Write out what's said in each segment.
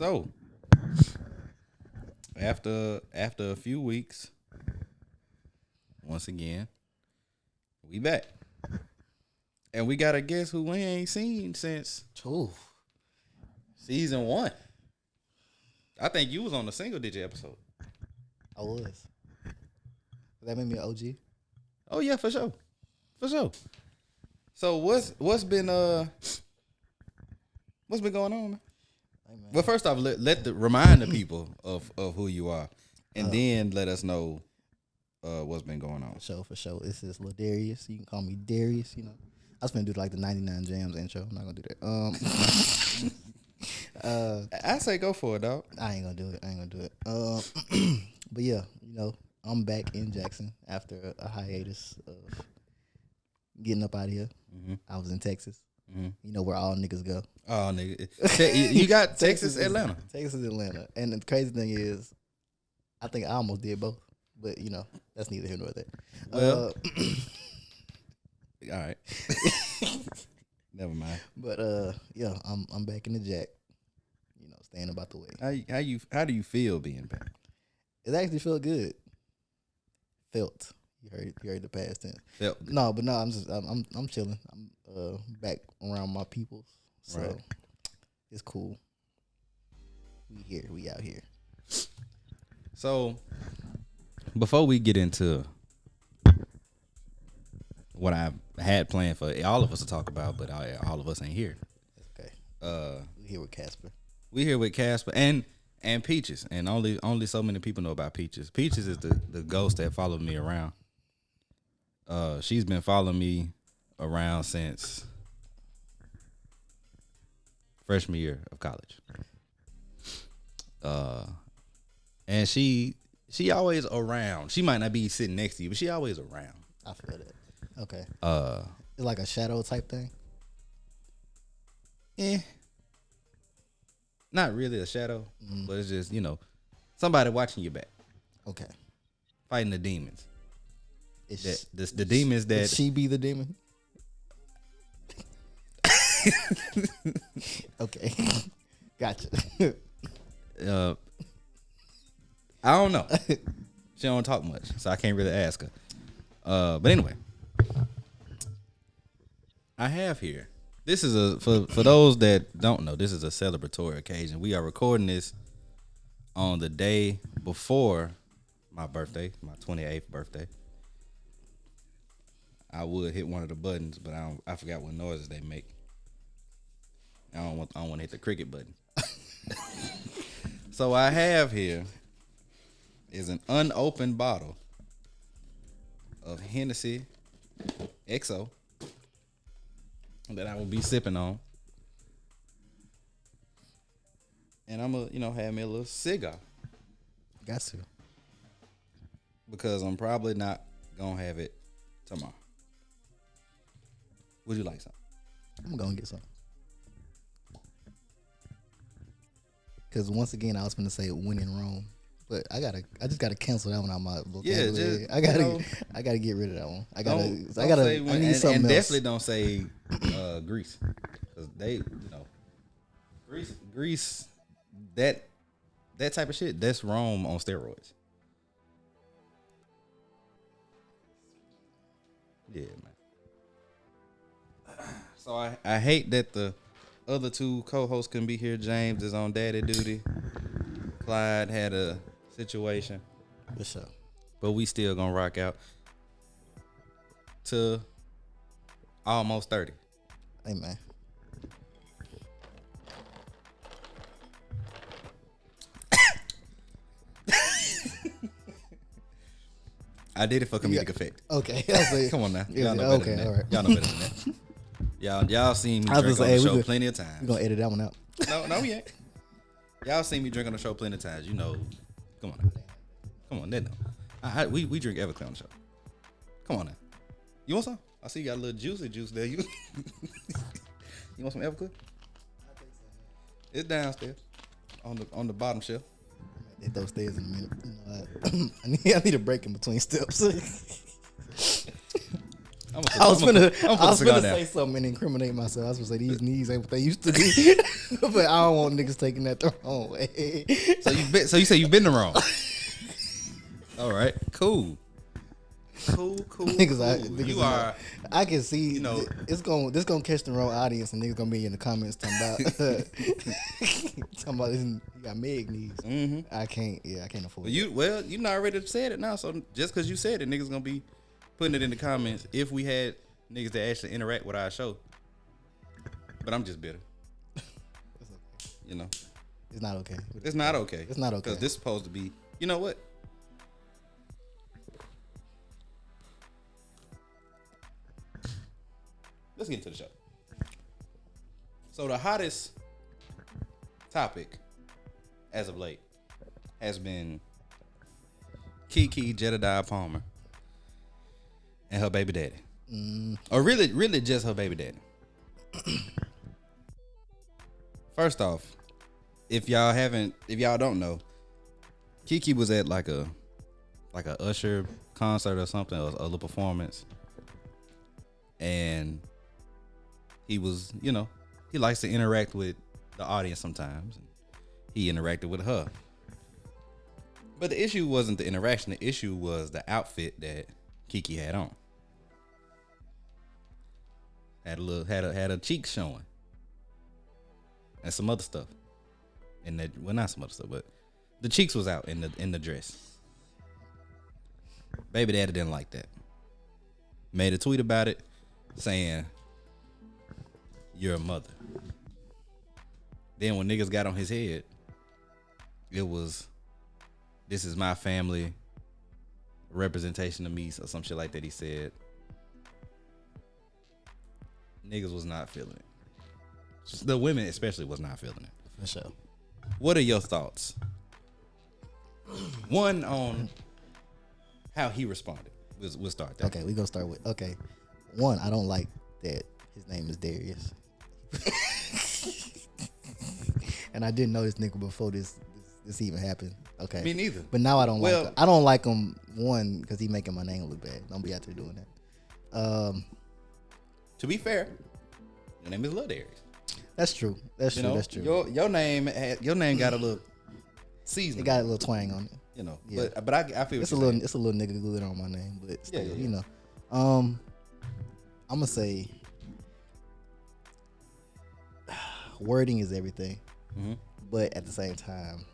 So after a few weeks, once again, we back. And we got a guest who we ain't seen since season 1. I think you was on the single digit episode. I was. That made me an OG. Oh yeah, for sure. For sure. So what's been going on, man? Hey, man. Well, first off, remind the people of who you are, and then let us know what's been going on. For sure. This is Lil Darius. You can call me Darius. You know, I was gonna do like the 99 Jams intro. I'm not gonna do that. I say go for it, dog. I ain't gonna do it. But yeah, you know, I'm back in Jackson after a hiatus of getting up out of here. Mm-hmm. I was in Texas. Mm-hmm. You know where all niggas go. Oh, nigga. You got Texas, Atlanta. Texas, Atlanta. And the crazy thing is, I think I almost did both. But, you know, that's neither here nor there. Well, all right. Never mind. But, yeah, I'm back in the Jack. You know, staying about the way. How do you feel being back? It actually felt good. Felt. You heard the past tense. Felt. No, I'm chilling. I'm back around my peoples. So right. It's cool. We out here. So before we get into what I had planned for all of us to talk about, but all of us ain't here. Okay. We here with Casper. We here with Casper and Peaches, and only so many people know about Peaches. Peaches is the ghost that followed me around. She's been following me around since freshman year of college. And she always around. She might not be sitting next to you, but she always around. I feel that. Okay. It's like a shadow type thing. Not really a shadow, but it's just, somebody watching your back. Okay. Fighting the demons. The demons that... Did she be the demon? Okay. Gotcha. I don't know. She don't talk much, so I can't really ask her. But anyway, I have here. This is for those that don't know, this is a celebratory occasion. We are recording this on the day before my birthday, my 28th birthday. I would hit one of the buttons, but I forgot what noises they make. I don't want to hit the cricket button. So I have here is an unopened bottle of Hennessy XO that I will be sipping on. And I'm going to, have me a little cigar. Got to. Because I'm probably not going to have it tomorrow. Would you like some? I'm going to get some. Because once again, I was going to say when in Rome. But I just gotta cancel that one out my vocabulary. Yeah, I gotta get rid of that one. I need something else. Definitely don't say Greece, because they, Greece, that type of shit. That's Rome on steroids. Yeah, man. So I hate that the other two co-hosts couldn't be here. James is on daddy duty. Clyde had a situation. For sure. But we still gonna rock out to almost 30. Hey, man. I did it for comedic effect. Okay. Come on now. Y'all know better than that. All right. Y'all know better than that. Y'all seen me drink on the show plenty of times. We're gonna edit that one out. No, we ain't. Y'all seen me drink on the show plenty of times. Come on, they know. We drink Everclear on the show. Come on now. You want some? I see you got a little juice there. You want some Everclear? It's downstairs on the bottom shelf. Hit those stairs in a minute. I need a break in between steps. I was gonna cigar down. say something and incriminate myself. I was gonna say these knees ain't what they used to be, but I don't want niggas taking that the wrong way. So you say you've been the wrong. All right, cool. Niggas you are. I can see. You know, this gonna catch the wrong audience, and niggas gonna be in the comments talking about this. You got Meg knees. Mm-hmm. I can't afford. You not already said it now. So just because you said it, niggas gonna be putting it in the comments. If we had niggas that actually interact with our show, but I'm just bitter. You know, it's not okay. It's not okay. It's not okay because this is supposed to be. You know what? Let's get into the show. So the hottest topic as of late has been Keke Jedediah Palmer and her baby daddy. Or really just her baby daddy. First off, if y'all don't know, Keke was at like a Usher concert or something, or a little performance. And he was, he likes to interact with the audience sometimes. He interacted with her. But the issue wasn't the interaction. The issue was the outfit that Keke had on. Had a cheek showing. And some other stuff. Not some other stuff, but the cheeks was out in the dress. Baby daddy didn't like that. Made a tweet about it saying, "You're a mother." Then when niggas got on his head, it was, "This is my family, representation of me," or some shit like that he said. Niggas was not feeling it. The women especially was not feeling it. For sure. What are your thoughts? One, on how he responded. We'll start that. Okay, we gonna start with, one, I don't like that his name is Darius. And I didn't know this nigga before this even happened. Okay. Me neither. But now I don't like him. I don't like him, one, because he making my name look bad. Don't be out there doing that. To be fair, your name is Lil Darius. That's true. That's true. Your name got a little seasoning. It got a little twang on it. Yeah. But I feel it's a little nigga glitter on my name, but still, I'm gonna say wording is everything. Mm-hmm. But at the same time,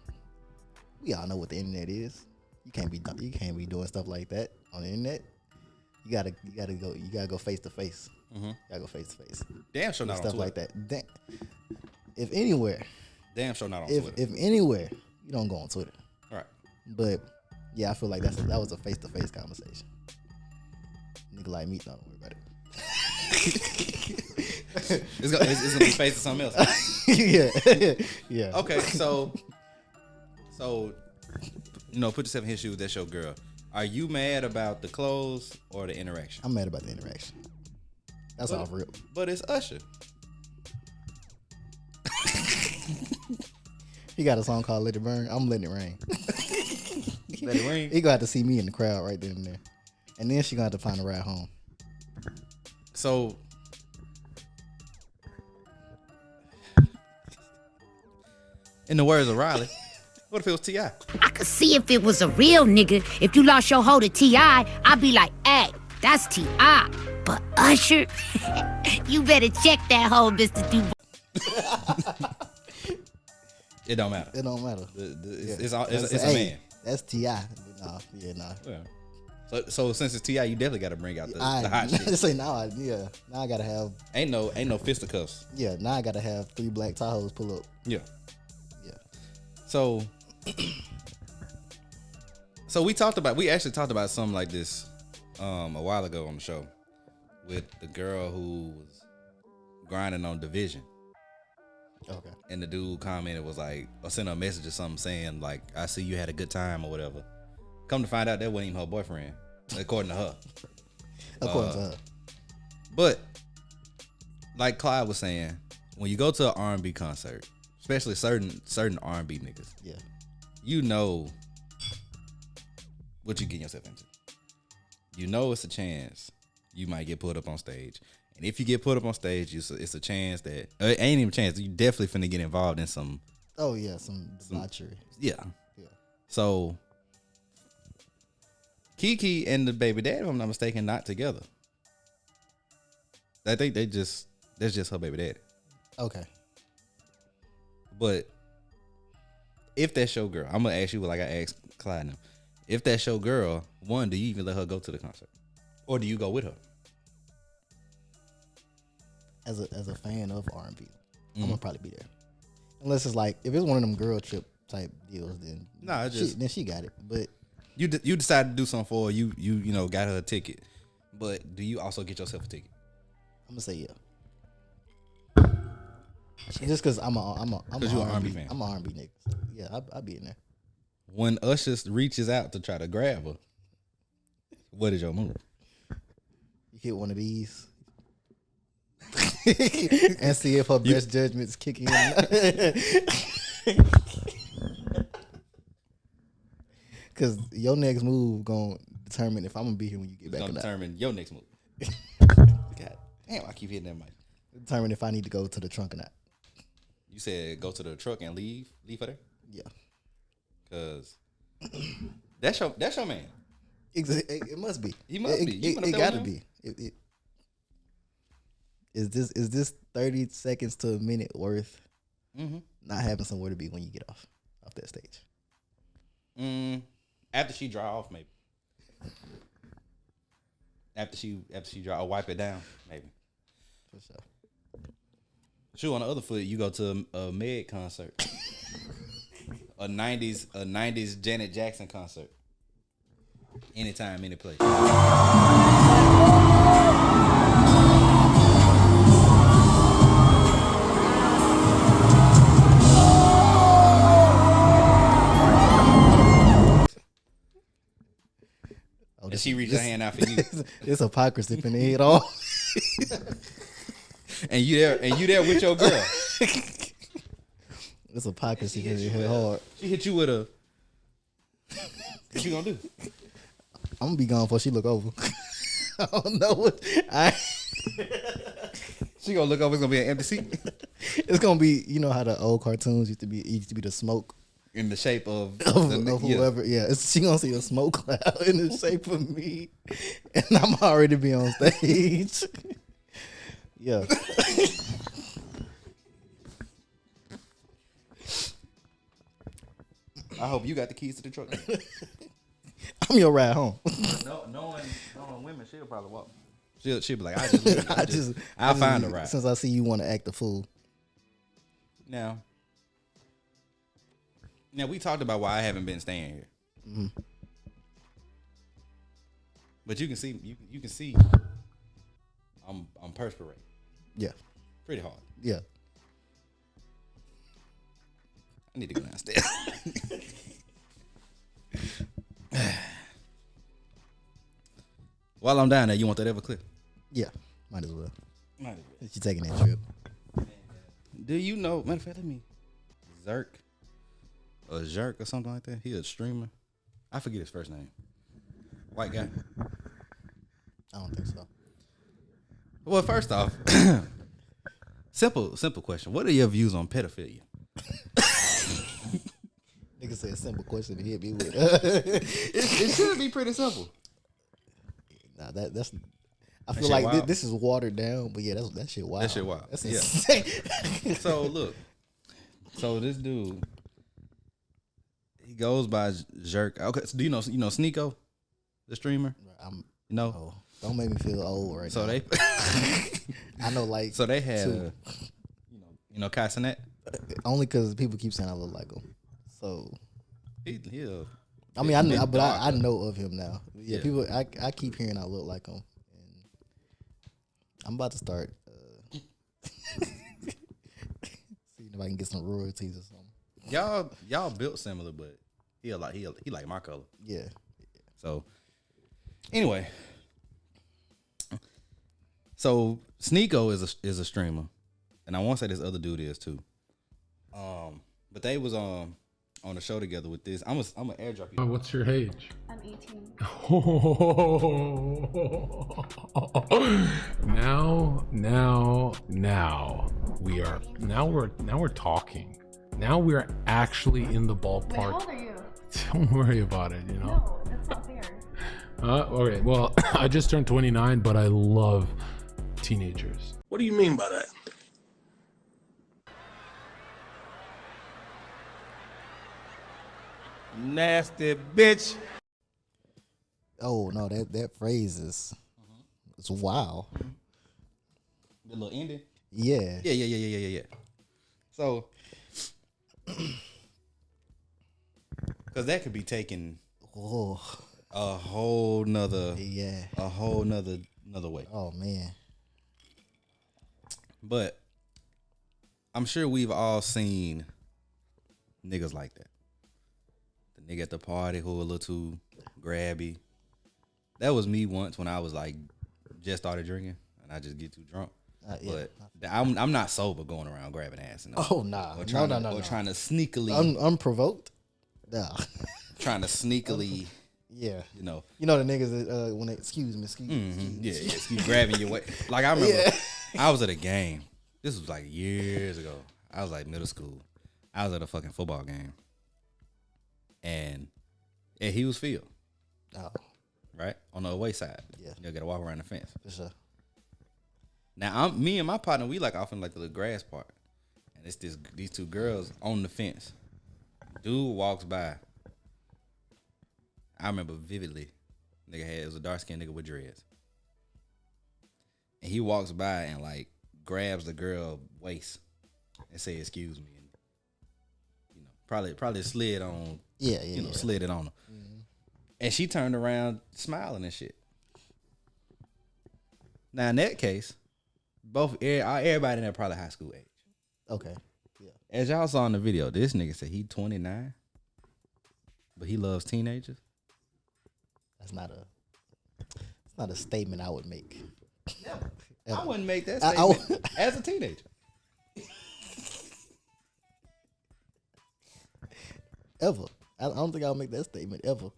we all know what the internet is. You can't be doing stuff like that on the internet. You gotta go face to face. Mm-hmm. Gotta go face to face. Damn sure not on stuff Twitter. like that. If anywhere. Damn sure not on Twitter. If anywhere, you don't go on Twitter. Right. But yeah, I feel like that was a face to face conversation. Nigga like me, don't worry about it. It's gonna be face to something else. Yeah. Okay, so put yourself in his shoes. That's your girl. Are you mad about the clothes or the interaction? I'm mad about the interaction. That's all real. But it's Usher. He got a song called "Let It Burn." I'm letting it rain. Let it rain. He gonna have to see me in the crowd right then and there, and then she gonna have to find a ride home. So, in the words of Riley, what if it was T.I.? I could see if it was a real nigga. If you lost your hoe to T.I., I'd be like, hey, that's T.I. But Usher, you better check that hoe, Mr. Dubois. It don't matter. It don't matter. It's a man. That's T.I. Nah. Yeah. So since it's T.I., you definitely got to bring out the hot shit. Say now I gotta have. Ain't no fisticuffs. Yeah, now I gotta have 3 black Tahoes pull up. Yeah. So we actually talked about something like this a while ago on the show with the girl who was grinding on Division. Okay. And the dude commented, was like, or sent her a message or something saying like, "I see you had a good time" or whatever. Come to find out, that wasn't even her boyfriend, according to her. According to her. But like Clyde was saying, when you go to an R&B concert, especially certain R&B niggas, yeah, you know what you getting yourself into. You know it's a chance you might get put up on stage. And if you get put up on stage, it's a chance that ain't even a chance. You definitely finna get involved in some. Oh yeah, some debauchery. Yeah. Yeah. So Kiki and the baby dad, if I'm not mistaken, not together. I think that's just her baby daddy. Okay. But if that's your girl, I'm gonna ask you like I asked Clyde now. If that's your girl, one, do you even let her go to the concert, or do you go with her? As a fan of R&B, I'm gonna probably be there. Unless it's like if it's one of them girl trip type deals, then then she got it. But you decided to do something for her, you got her a ticket. But do you also get yourself a ticket? I'm gonna say yeah. Just because I'm a R&B fan. I'm an R&B nigga. So yeah, I'll be in there. When Usher reaches out to try to grab her, what is your move? You hit one of these and see if her best judgment's kicking in. Because your next move gonna determine if I'm gonna be here when you get back or not. Determine your next move. God damn, I keep hitting that mic. Determine if I need to go to the trunk or not. You said go to the truck and leave her there? Yeah. Cause that's your man. It must be. He must be. It gotta be. Is this 30 seconds to a minute worth not having somewhere to be when you get off that stage? After she dry off, maybe. After she dry, or wipe it down, maybe. For sure. Shoot, on the other foot, you go to a Meg concert. a 90s Janet Jackson concert. Anytime, any place. And she reached her hand out for you. It's hypocrisy in the head on. And you there with your girl. It's hypocrisy because it hit hard. She hit you with a. What you gonna do? I'm gonna be gone before she look over. I don't know what. She gonna look over. It's gonna be an empty seat. It's gonna be, you know how the old cartoons used to be. It used to be the smoke in the shape of whoever. Yeah, she gonna see a smoke cloud in the shape of me, and I'm already be on stage. Yeah. I hope you got the keys to the truck. I'm your ride home. Knowing women, she'll probably walk. She'll be like, I'll find a ride. Since I see you want to act a fool. Now we talked about why I haven't been staying here. Mm-hmm. But you can see I'm perspiring. Yeah. Pretty hard. Yeah. I need to go downstairs. While I'm down there, you want that Everclear? Yeah. Might as well. She's taking that trip. Do you know, matter of fact, let me Zerk or something like that. He a streamer. I forget his first name. White guy. I don't think so. Well, first off, simple question. What are your views on pedophilia? Nigga said a simple question to hit me with. It should be pretty simple. Nah, that's. I feel like this is watered down, but yeah, that shit wild. That shit wild. That's insane. So look, this dude, he goes by Jerk. Okay, so do you know Sneeko, the streamer? Oh, don't make me feel old right now. So they, I know, like. So they had, Kai Cenat. Only because people keep saying I look like him. So. I mean, I know of him now. Yeah, people. I keep hearing I look like him, and I'm about to start seeing if I can get some royalties or something. Y'all built similar, but he like my color. Yeah. So anyway, so Sneeko is a streamer, and I want to say this other dude is too. But they was on the show together with this. I'm gonna airdrop you. What's your age? I'm 18. Now we're talking. Now we're actually in the ballpark. Wait, how old are you? Don't worry about it, you know. No, that's not fair. Okay, well, I just turned 29, but I love teenagers. What do you mean by that? Nasty bitch. Oh no, that phrase is it's wow. The little ending. Yeah. Yeah. So, because that could be taken Oh a whole nother way. oh man. But I'm sure we've all seen niggas like that. The nigga at the party who a little too grabby. That was me once when I was like just started drinking and I just get too drunk. Yeah. But I'm not sober going around grabbing ass. And Oh nah. or trying No. or trying to sneakily Unprovoked? Nah. trying to sneakily, Yeah. you know. You know the niggas that when they excuse me. Yeah, you grabbing your way. Like I remember Yeah. I was at a game. This was like years ago. I was like middle school. I was at a fucking football game. And he was field, Oh, right? On the away side. Yeah. You gotta walk around the fence. for sure. Now me and my partner, we like off in like the little grass part. And it's these two girls on the fence. Dude walks by. I remember vividly. It was a dark skinned nigga with dreads. And he walks by and like grabs the girl waist and say, "Excuse me," and you know, probably slid on, Yeah. slid it on her. And she turned around smiling and shit. Now in that case, everybody in there probably high school age. Okay. Yeah. As y'all saw in the video, this nigga said he 29, but he loves teenagers. It's not a statement I would make. I wouldn't make that I statement as a teenager. Ever. I don't think I'll make that statement ever.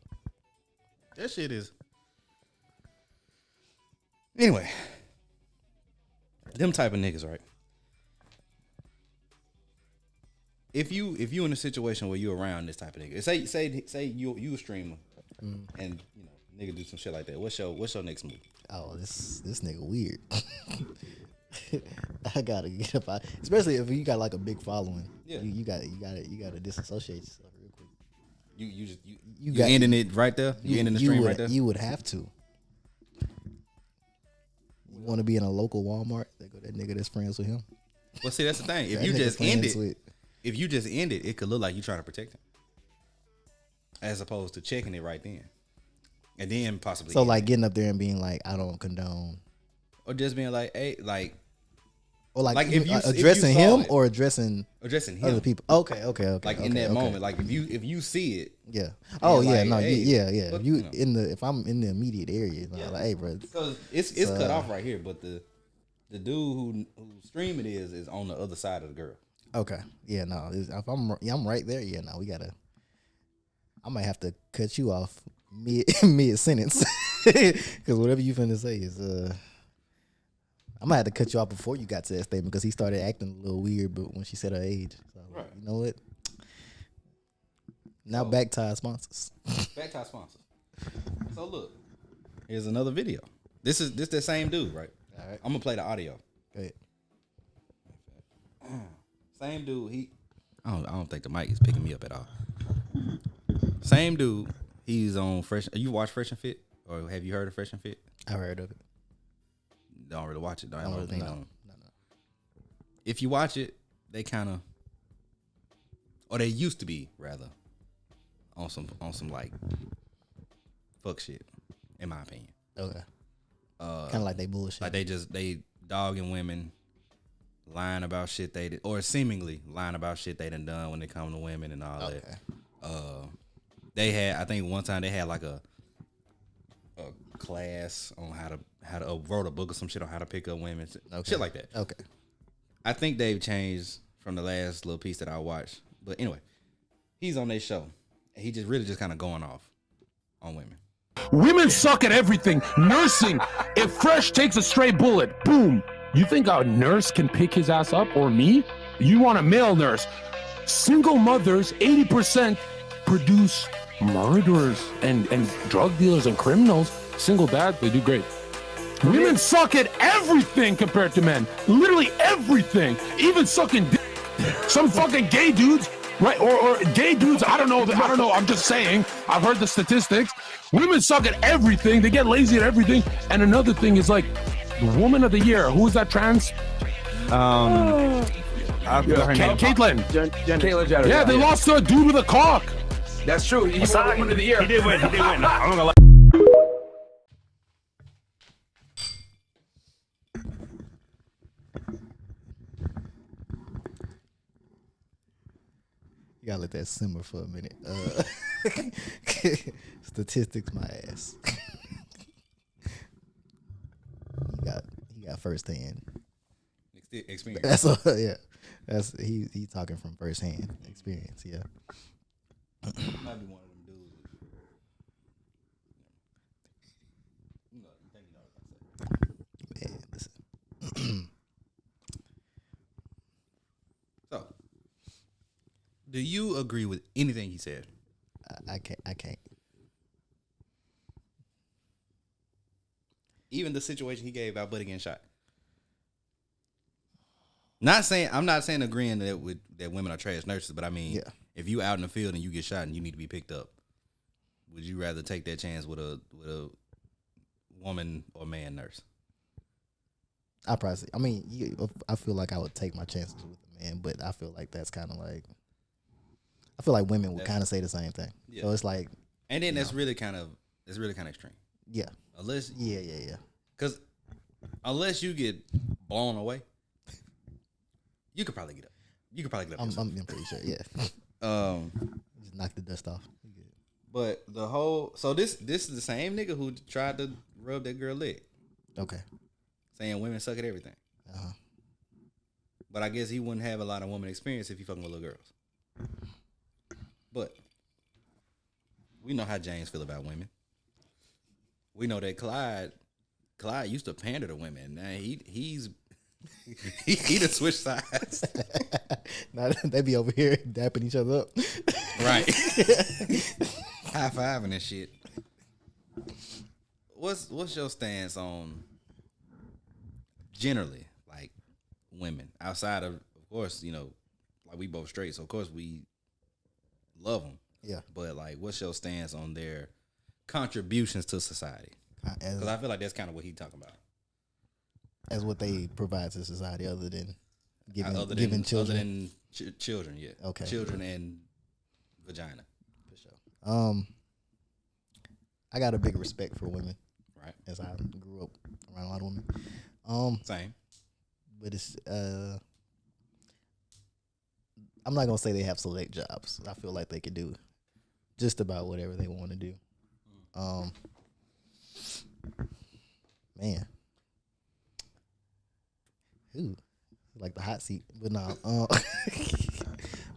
That shit is. Anyway, them type of niggas, right? If you in a situation where you're around this type of nigga, say you a streamer, and you know nigga do some shit like that. What's your next move? Oh, this nigga weird. I gotta get up out, especially if you got like a big following. Yeah. You gotta disassociate yourself real quick. You ending it right there. You ending the stream right there. You would have to. You want to be in a local Walmart? There go that nigga that's friends with him. Well, see, that's the thing. If That you nigga just end friends it, with- if you just end it, it could look like you trying to protect him, as opposed to checking it right then, and then possibly. So like getting up there and being like, I don't condone, or just being like, hey, like or like, if you addressing saw him it, or addressing him, other people. Okay. like okay, in that okay. moment, like if you see it, Yeah. Oh you're yeah. like, No. hey, Yeah. what- If you you know. if I'm in the immediate area, like, hey, bro. because it's cut off right here, but the dude who streaming is on the other side of the girl. Okay. Yeah. No. If I'm right there. Yeah. No. We gotta. I might have to cut you off mid sentence because whatever you finna say is I might have to cut you off before you got to that statement because he started acting a little weird, but when she said her age, so Right. you know what? Now back to our sponsors. Back to our sponsors. So look, here's another video. This the same dude, right? All right. I'm gonna play the audio. Go ahead. Same dude. I don't think the mic is picking me up at all. Same dude. He's on Fresh. You watch Fresh and Fit, or have you heard of Fresh and Fit? I heard of it. Don't really watch it. Don't Don't have really, anything no. on. If you watch it, they kind of, or they used to be rather, on some like fuck shit, in my opinion. Okay. Kind of like they bullshit. Like they dogging women, lying about shit they did, or seemingly lying about shit they done when it come to women and all Okay. that. They had, I think one time they had like a class on how to wrote a book or some shit on how to pick up women, shit like that. Okay. I think they've changed from the last little piece that I watched. But anyway, he's on their show, and he just really just kind of going off on women. Women suck at everything. Nursing. If Fresh takes a stray bullet, boom. You think a nurse can pick his ass up or me? You want a male nurse. Single mothers, 80% produce murderers and drug dealers and criminals. Single dads, they do great. Women suck at everything compared to men. Literally everything. Even sucking dick. Some fucking gay dudes, right? Or gay dudes, I don't know. I'm just saying. I've heard the statistics. Women suck at everything. They get lazy at everything. And another thing is like, Woman of the Year. Who is that trans? Caitlyn. Caitlyn Jenner. Yeah, they lost to a dude with a cock. That's true. He won Woman of the Year. He did win. I'm not gonna lie. You gotta let that simmer for a minute. Statistics, my ass. he got firsthand Experience. That's yeah. That's he talking from firsthand experience. Yeah. Might be one of them dudes. You think you know what I'm saying. Man, listen. So, do you agree with anything he said? I can't. Even the situation he gave about Buddy getting shot. I'm not saying agreeing that women are trash nurses, but I mean, Yeah. if you out in the field and you get shot and you need to be picked up, would you rather take that chance with a woman or man nurse? I feel like I would take my chances with a man, but I feel like that's kind of like, I feel like women would kind of say the same thing. Yeah. So it's like, And then that's really kind of extreme. yeah, Unless yeah. because unless you get blown away, you could probably get up. I'm pretty sure. Yeah, just knock the dust off. You good. But this is the same nigga who tried to rub that girl leg, Okay. saying women suck at everything. Uh-huh. But I guess he wouldn't have a lot of woman experience if he fucking with little girls. But we know how James feel about women. We know that Clyde used to pander to women. Now he done switched sides. Now they be over here dapping each other up. Right. High fiving and shit. What's your stance on generally like women outside of course, you know, like we both straight, so of course we love them. Yeah. But like, what's your stance on their contributions to society? Because I feel like that's kind of what he's talking about. As what they provide to society, other than giving children. Other than children, yeah. Okay. Children and vagina. For sure. I got a big respect for women. Right. As I grew up around a lot of women. Same. But it's I'm not gonna say they have select jobs. I feel like they could do just about whatever they want to do. Man, who like the hot seat? But no,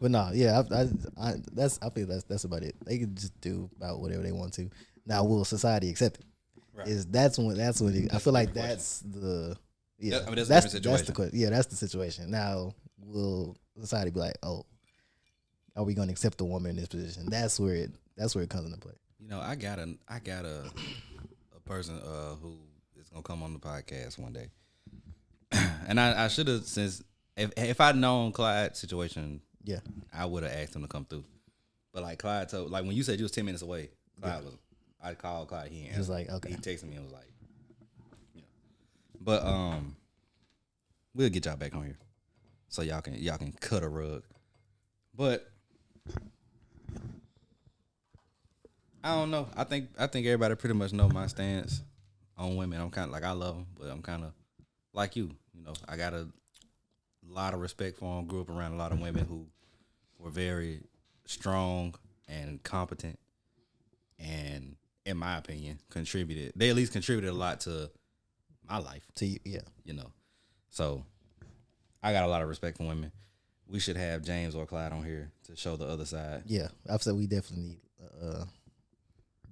but no, yeah. I feel that's about it. They can just do about whatever they want to. Now, will society accept it? Right. That's when I feel like that's the yeah. I mean, that's a that's different the situation. question. Yeah, that's the situation. Now, will society be like, oh, are we going to accept the woman in this position? That's where it comes into play. You know, I got a person who is gonna come on the podcast one day, and I should have, since if I'd known Clyde's situation, Yeah, I would have asked him to come through. But like Clyde told, like when you said you was 10 minutes away, I called Clyde. He was like, okay. He texted me and was like, yeah. But we'll get y'all back on here so y'all can cut a rug. But I don't know. I think everybody pretty much know my stance on women. I'm kind of like, I love them, but I'm kind of like you. You know, I got a lot of respect for them. Grew up around a lot of women who were very strong and competent, and in my opinion, contributed. They at least contributed a lot to my life. to you, yeah. You know, so I got a lot of respect for women. we should have James or Clyde on here to show the other side. Yeah, I've said we definitely need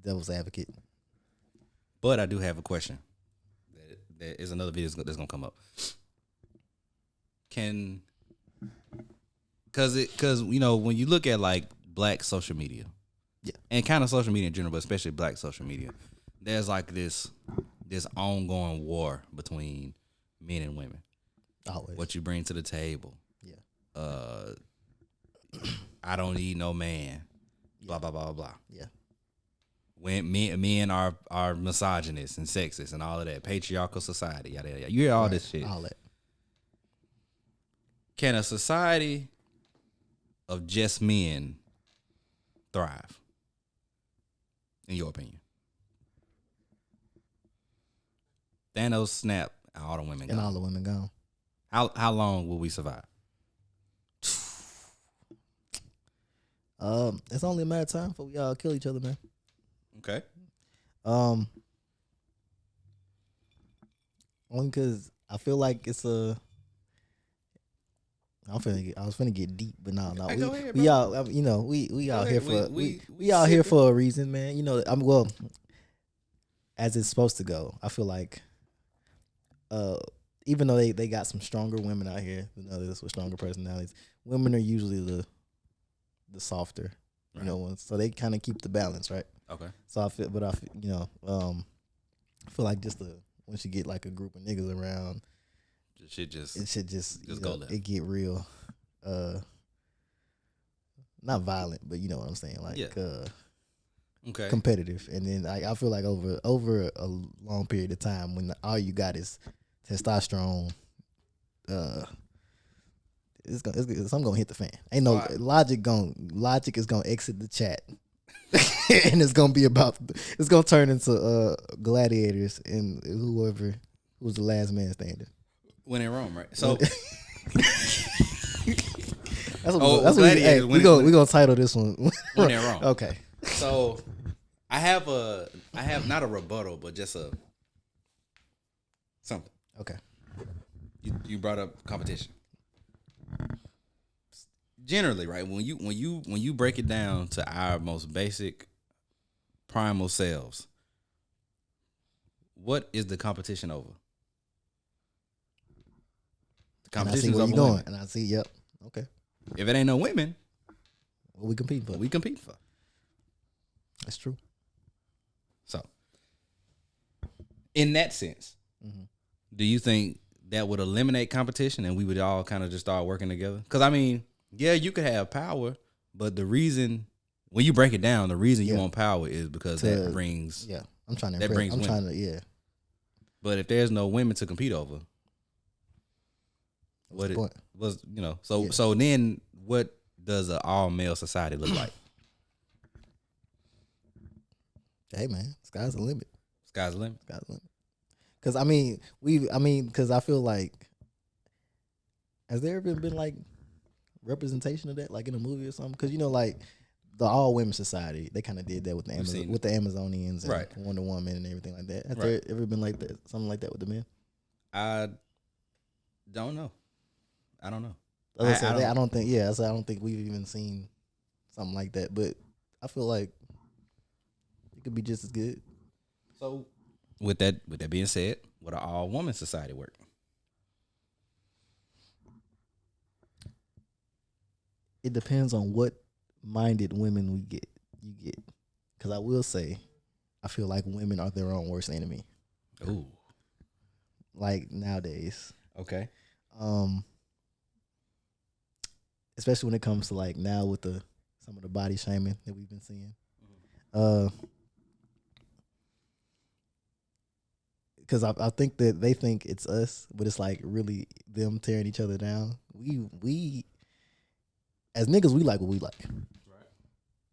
devil's advocate. But I do have a question. There is another video that's gonna come up. Because you know, when you look at like black social media, yeah, and kind of social media in general, but especially black social media, there's like this ongoing war between men and women. Always. What you bring to the table. Yeah. I don't need no man. Blah blah blah blah. Yeah. When men are misogynists and sexist and all of that, patriarchal society, yada yada. You hear all this shit. All that. Can a society of just men thrive? In your opinion? Thanos snap, all the women gone. And all the women gone. How long will we survive? It's only a matter of time before we all kill each other, man. Okay. Only because I feel like it's a. I was finna get deep, but no. Hey, go ahead, we bro. all, you know, we out here for We all here sipping. for a reason, man. You know, well, as it's supposed to go. I feel like, even though they got some stronger women out here than others with stronger personalities, women are usually the softer, you know, ones. So they kind of keep the balance, right? Okay. So I feel like just once you get like a group of niggas around, It should just go left. It get real, not violent, but you know what I'm saying, like okay. competitive. And then I feel like over a long period of time, when all you got is testosterone, something gonna hit the fan. Ain't no logic is gonna exit the chat. And it's gonna turn into gladiators and who's the last man standing. When in Rome, right? So that's what we're gonna title this one. When in Rome. Okay. So I have not a rebuttal, but just something. Okay. You brought up competition. Generally, right, when you break it down to our most basic primal selves, what is the competition over? The competition is over women. And I see, yep. Okay. If it ain't no women, What we compete for? what we compete for? That's true. So, in that sense, Mm-hmm. do you think that would eliminate competition and we would all kind of just start working together? Because I mean, yeah, you could have power, but the reason, when you break it down, the reason you want power is because that brings. Yeah, I'm trying to. That brings women. Yeah. But if there's no women to compete over, What's the point? was so then what does an all male society look like? Hey man, sky's the limit. Sky's the limit. Sky's the limit. Because because I feel like, has there ever been like representation of that, like in a movie or something? Because like the all women society, they kind of did that with the Amazonians and Wonder Woman and everything like that. Has there ever been like that, something like that with the men? I don't know. I don't know. I don't think we've even seen something like that. But I feel like it could be just as good. So with that being said, would an all woman society work? It depends on what minded women you get. Because I will say, I feel like women are their own worst enemy. Ooh. Like nowadays. Okay. Especially when it comes to like now with some of the body shaming that we've been seeing. Because I think that they think it's us, but it's like really them tearing each other down. We as niggas, we like what we like. Right.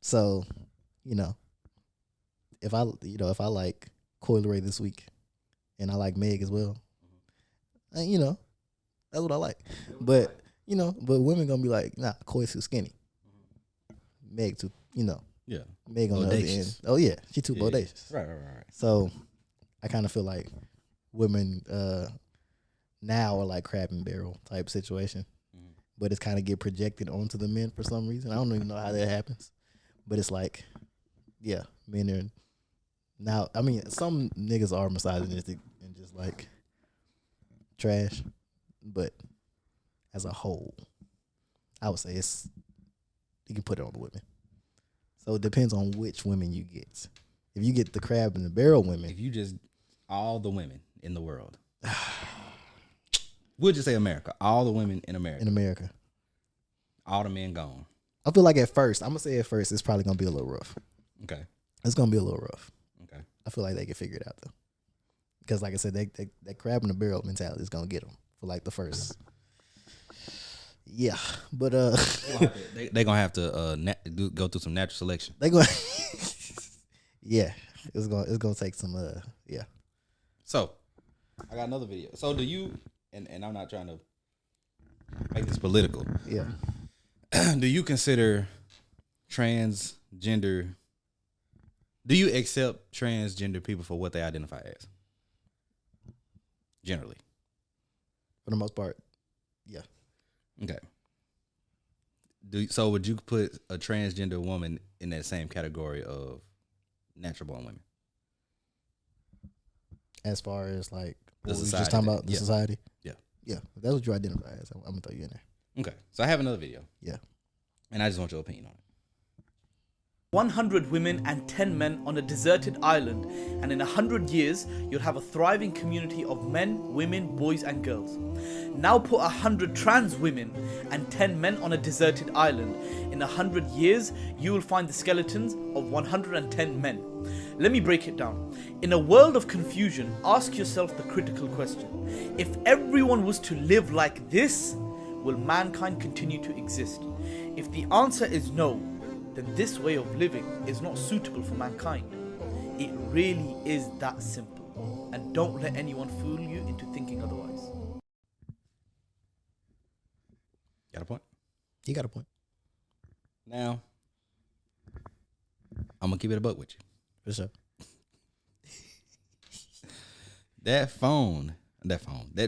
So, if I like Coil Ray this week, and I like Meg as well, and, that's what I like. But women gonna be like, nah, Coil's too skinny. Meg too, Yeah. Meg on the other end. Oh yeah, she too bodacious. Right. So I kind of feel like women now are like crab and barrel type situation. but it's kind of get projected onto the men for some reason. I don't even know how that happens, but it's like, yeah, men are now. I mean, some niggas are misogynistic and just like trash, but as a whole, I would say you can put it on the women. So it depends on which women you get. If you get the crab in the barrel women, If you just all the women in the world, we'll just say America, all the women in America, all the men gone. I feel like at first, I'm gonna say at first, it's probably gonna be a little rough. Okay. It's gonna be a little rough. Okay. I feel like they can figure it out though, because like I said, that crab in the barrel mentality is gonna get them for like the first. Yeah, but they gonna have to go through some natural selection. they going yeah, it's gonna take some yeah. So, I got another video. So, do you and I'm not trying to make this political. Yeah. Do you consider transgender? Do you accept transgender people for what they identify as? Generally, For the most part, yeah. okay. So would you put a transgender woman in that same category of natural born women? As far as like The what we was society just talking thing. about, the Yeah. society. Yeah. Yeah, if that's what you identify as, I'm gonna throw you in there. Okay. So I have another video, Yeah. and I just want your opinion on it. 100 women and 10 men on a deserted island, and in 100 years you'll have a thriving community of men, women, boys and girls. Now put 100 trans women and 10 men on a deserted island. In 100 years you will find the skeletons of 110 men. Let me break it down. In a world of confusion, ask yourself the critical question. If everyone was to live like this, will mankind continue to exist? If the answer is no, then this way of living is not suitable for mankind. It really is that simple. And don't let anyone fool you into thinking otherwise. Got a point? You got a point. Now, I'm gonna keep it a buck with you. For sure. That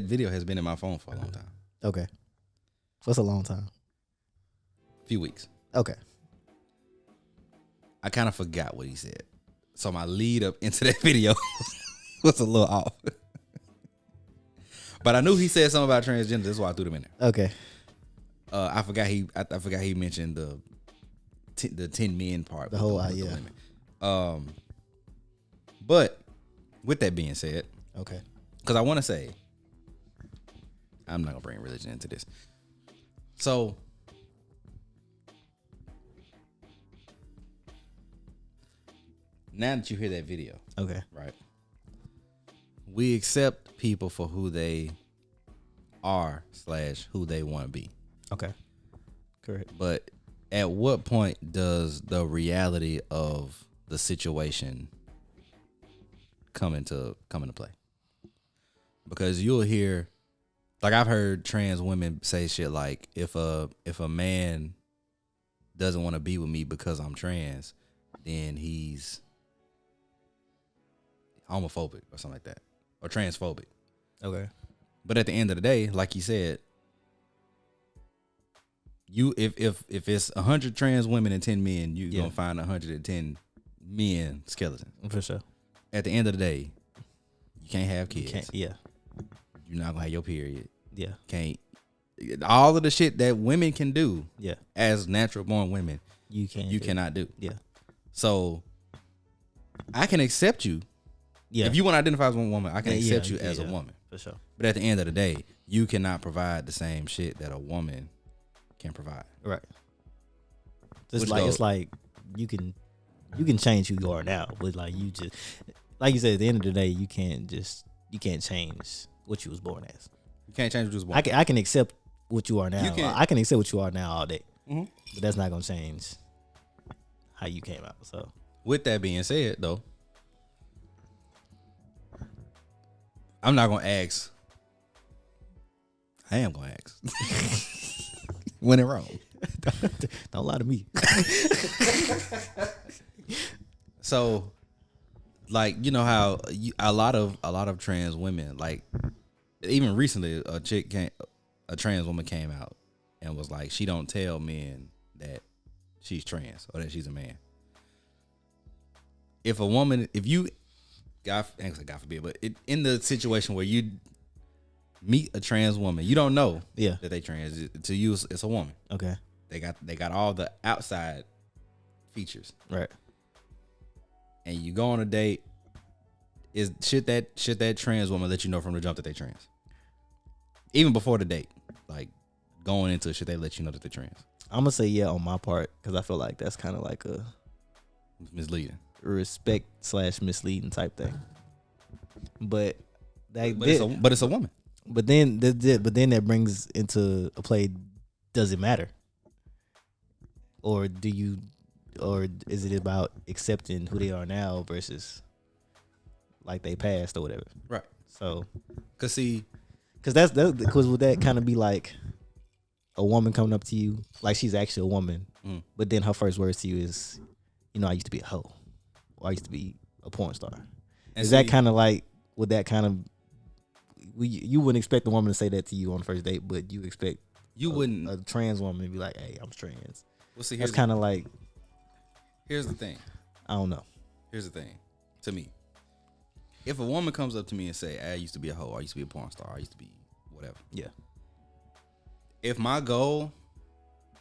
video has been in my phone for a long time. Okay. What's a long time? A few weeks. Okay. I kind of forgot what he said. So my lead up into that video was a little off. But I knew he said something about transgender. That's why I threw them in there. Okay. I forgot he mentioned the 10 men part. The whole with yeah. women. But with that being said, Okay. because I want to say, I'm not gonna bring religion into this. So now that you hear that video, Okay. right? We accept people for who they are / who they want to be. Okay. Correct. But at what point does the reality of the situation come into play? Because you'll hear, like I've heard trans women say shit like, if a man doesn't want to be with me because I'm trans, then he's homophobic or something like that, or transphobic. Okay. But at the end of the day, like you said, if it's 100 trans women and 10 men, you're gonna find 110 men skeletons. For sure. At the end of the day, you can't have kids. Yeah. You're not gonna have your period. Yeah. Can't. All of the shit that women can do, Yeah. as natural born women, You can't. you cannot do. Yeah. So I can accept you. Yeah. If you want to identify as one woman, I can accept you yeah, as a yeah. woman. For sure. But at the end of the day, you cannot provide the same shit that a woman can provide. Right. It's Which like goes- it's like you can change who you are now, but like you just like you said, at the end of the day, you can't change what you was born as. You can't change what you was born. I can accept what you are now. You can- I can accept what you are now all day, Mhm. but that's not gonna change how you came out. So With that being said, though, I'm not gonna ask. I am gonna ask. When it wrong. don't lie to me. So, like, you know how a lot of trans women, like, even recently a trans woman came out and was like, she don't tell men that she's trans or that she's a man. If a woman, if you, God forbid, but in the situation where you meet a trans woman, you don't know that they trans. To you, it's a woman. Okay. They got all the outside features. Right. And you go on a date. Should that trans woman let you know from the jump that they trans? Even before the date, like going into it, should they let you know that they're trans? I'm gonna say yeah on my part because I feel like that's kind of like a misleading, respect / misleading type thing. But it's a woman. But then that brings into a play. Does it matter? Or is it about accepting who they are now versus like they passed or whatever? Right. So, because would that kind of be like a woman coming up to you like she's actually a woman, but then her first words to you is, I used to be a hoe, or I used to be a porn star. Is that kind of like, would that kind of, you wouldn't expect a woman to say that to you on the first date, but you expect wouldn't a trans woman to be like, hey, I'm trans. Well, see, that's kind of like. Here's the thing. I don't know. Here's the thing. To me, if a woman comes up to me and say, I used to be a hoe, I used to be a porn star, I used to be whatever. Yeah. If my goal,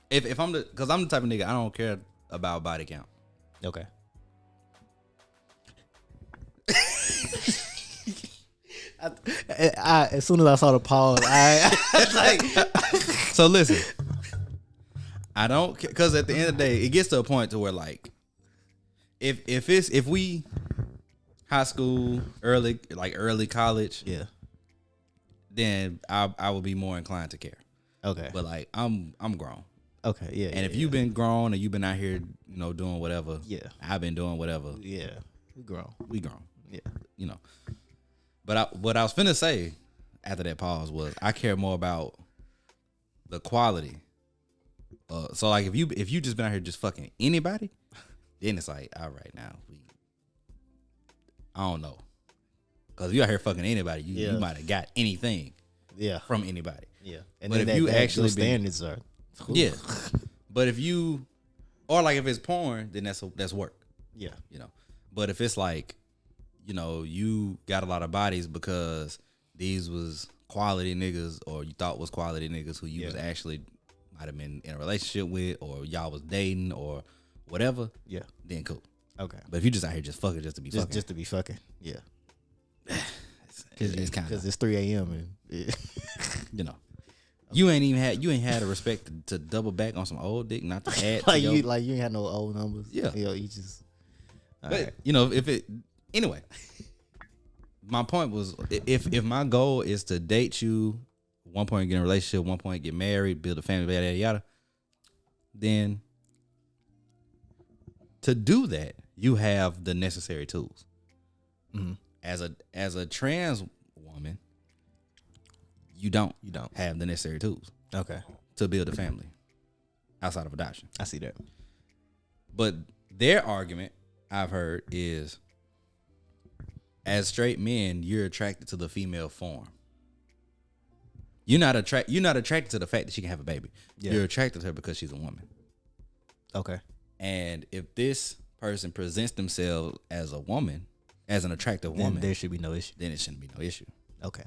if I'm because I'm the type of nigga, I don't care about body count. Okay. I as soon as I saw the pause, So listen, I don't, because at the end of the day, it gets to a point to where like, if we high school, early college, yeah, then I would be more inclined to care. Okay. But like I'm grown. Okay, yeah. And if you've been grown and you've been out here, doing whatever, yeah, I've been doing whatever. Yeah, we grown. Yeah. But what I was finna say after that pause was I care more about the quality. So like if you just been out here just fucking anybody, then it's like, all right, now I don't know, because if you out here fucking anybody, you might have got anything, from anybody, And but then if you actually standards are, but if you, or like if it's porn, then that's work, But if it's like, you got a lot of bodies because these was quality niggas, or you thought was quality niggas who you was actually might have been in a relationship with, or y'all was dating or whatever, then cool. Okay. But if you just out here just fucking just to be fucking. Just to be fucking. Yeah. It's kind of, because it's 3 a.m. and you ain't had a respect to double back on some old dick, not to add to you ain't had no old numbers. Yeah. You just but if it anyway, my point was, if my goal is to date you, one point get in a relationship, one point get married, build a family, yada yada, then to do that you have the necessary tools. Mm-hmm. As a trans woman, you don't have the necessary tools. Okay. To build a family outside of adoption. I see that. But their argument I've heard is, as straight men, you're attracted to the female form. You're not attracted to the fact that she can have a baby. Yeah. You're attracted to her because she's a woman. Okay. And if this person presents themselves as a woman, as an attractive woman, there should be no issue. Then it shouldn't be no issue. Okay.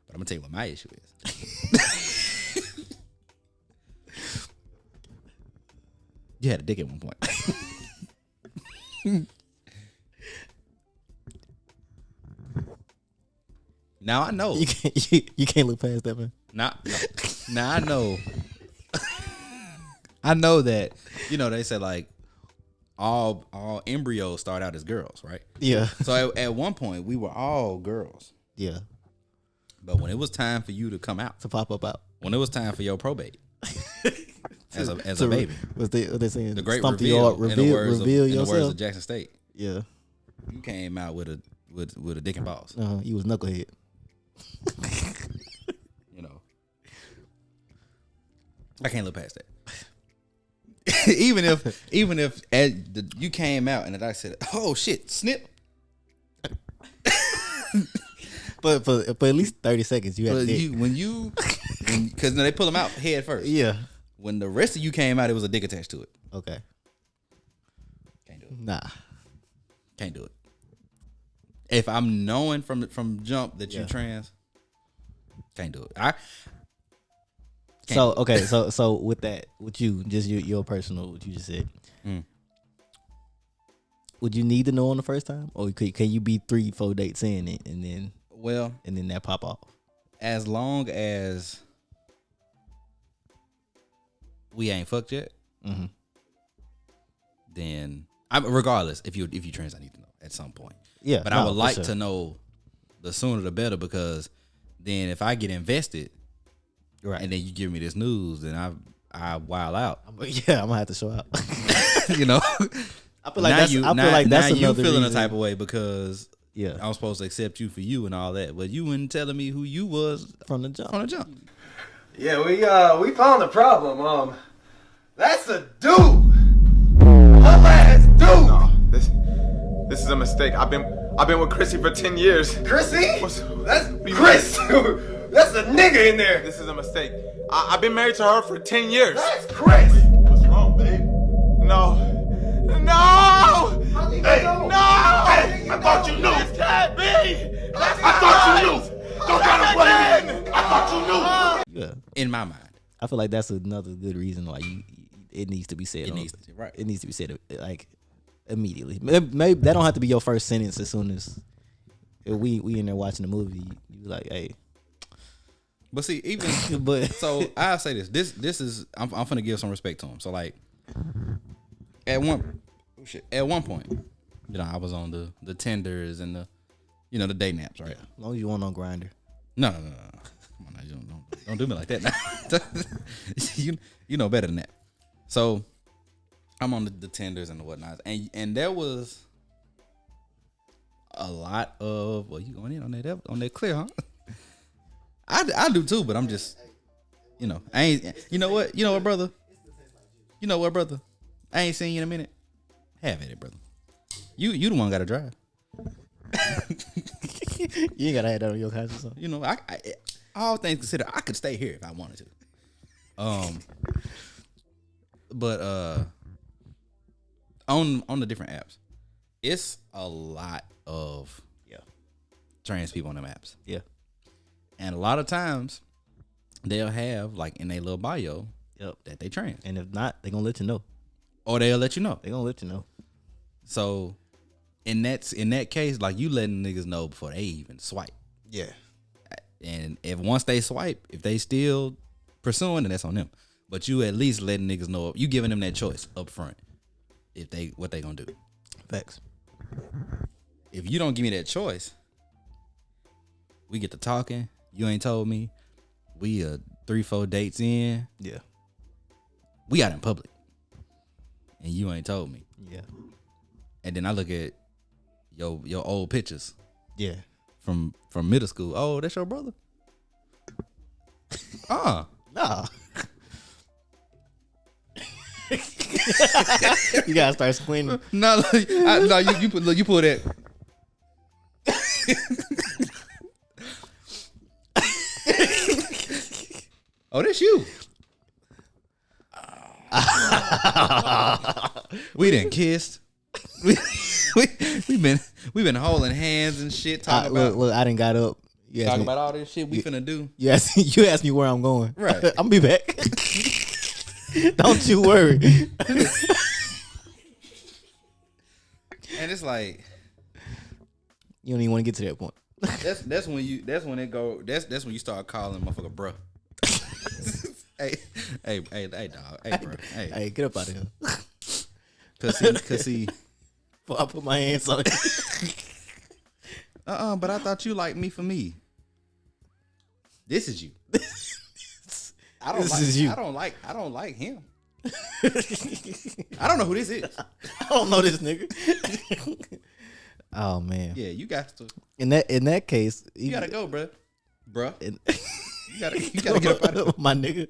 But I'm gonna tell you what my issue is. You had a dick at one point. Now I know you can't look past that, man. Now I know. I know that they said like all embryos start out as girls, right? Yeah. So at one point we were all girls. Yeah. But when it was time for you to come out, to pop up out, when it was time for your probate, as a baby, what they saying? The great reveal, reveal in yourself. the words of Jackson State. Yeah. You came out with a dick and balls. You was knucklehead. I can't look past that. even if you came out and I said, "Oh shit, snip." but for at least 30 seconds you had dick. When you Because they pull them out head first. Yeah. When the rest of you came out, it was a dick attached to it. Okay. Can't do it. Nah. Can't do it. If I'm knowing from jump that you Yeah. trans, can't do it. So okay, so with that, with you, just your personal, what you just said, would you need to know on the first time, or can you be 3-4 dates in it and then that pop off? As long as we ain't fucked yet, then regardless if you trans, I need to know at some point. Yeah, but I would like to know the sooner the better, because then if I get invested, right, and then you give me this news, then I wild out. Yeah, I'm gonna have to show out. You know, I feel like that's now you another feeling reason. a type of way because Yeah, I'm supposed to accept you for you and all that, but you weren't telling me who you was from the jump. Yeah, we found the problem. That's a dude. Her ass dude. No, this is a mistake. I've been with Chrissy for 10 years. Chrissy? That's Chris. That's a nigga in there. This is a mistake. I've been married to her for 10 years. That's Chris. What's wrong, babe? No. Hey, no. Hey, I thought you knew. This can't be. I thought you knew. Don't try to play me. I thought you knew. Yeah, in my mind. I feel like that's another good reason why it needs to be said. It needs to, right. It needs to be said like immediately. Maybe that don't have to be your first sentence as soon as we in there watching the movie. You like, hey. But see, even But so, I'll say this. This is I'm finna give some respect to him. So like, at one point, you know, I was on the Tinders and the dating apps, right? as long as you want on Grindr. No. Come on, now, you don't do me like that. Now. you know better than that. So I'm on the Tinders and the whatnots, and there was a lot of you going in on that clear, huh? I do too, but I'm just, I ain't. You know what, brother? I ain't seen you in a minute. Have at it, brother. You the one got to drive. You ain't gotta have that on your conscience. So. I all things considered, I could stay here if I wanted to. But on the different apps, it's a lot of trans people on them apps. Yeah. And a lot of times they'll have like in their little bio that they trans. And if not, they gonna let you know. Or they'll let you know. They gonna let you know. So in that case, like you letting niggas know before they even swipe. Yeah. And if once they swipe, if they still pursuing, then that's on them. But you at least letting niggas know, you giving them that choice up front. What they gonna do. Facts. If you don't give me that choice, we get to talking. You ain't told me. We 3-4 dates in. Yeah. We out in public. And you ain't told me. Yeah. And then I look at your old pictures. Yeah. From middle school. Oh, that's your brother? Nah. You gotta start squinting. No, you pull that. Oh, that's you. We done kissed. We've been holding hands and shit. Talking about Look, I done got up. Talking about all this shit we finna do. You asked me where I'm going. Right. I'm be back. Don't you worry. And it's like You don't even want to get to that point. that's when you start calling motherfucker bruh. hey dog. Hey bro. Hey, get up out of here. Cause he Before I put my hands on it. but I thought you liked me for me. This is you. I don't like him. I don't know who this is. I don't know this nigga. Oh man. Yeah, you got to. In that case, You gotta go, bruh. And, You gotta get up out of here. my nigga.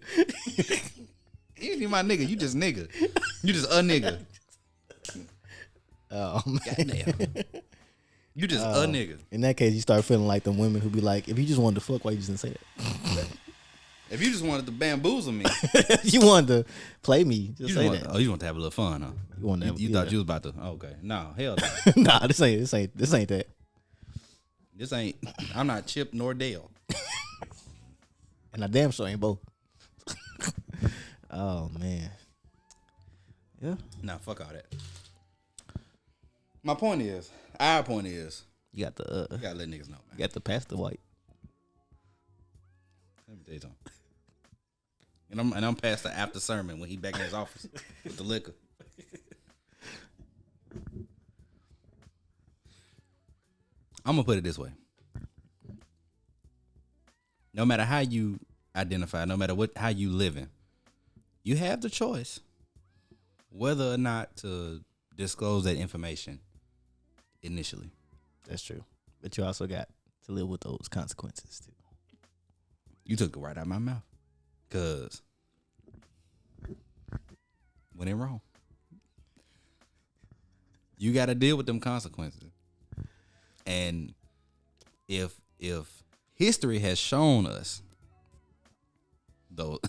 You ain't even my nigga. You just nigga. You just a nigga. Oh man. Goddamn. You just a nigga. In that case, you start feeling like them women who be like, if you just wanted to fuck, why you just didn't say that? If you just wanted to bamboozle me, You wanted to play me. Just say that. Oh, you want to have a little fun, huh? You want to? You thought you was about to? Okay, no, hell no. Nah, this ain't that. This ain't. I'm not Chip nor Dale. And I damn sure ain't both. Oh man. Yeah. Nah, fuck all that. My point is, our point is, You got the you gotta let niggas know, man. you got the Pastor White. Let me tell you something. And I'm past the after sermon when he back in his office with the liquor. I'm gonna put it this way. No matter how you identify, no matter how you living, you have the choice whether or not to disclose that information initially. That's true. But you also got to live with those consequences too. You took it right out of my mouth. Cause when in Rome, you got to deal with them consequences. And if history has shown us, though,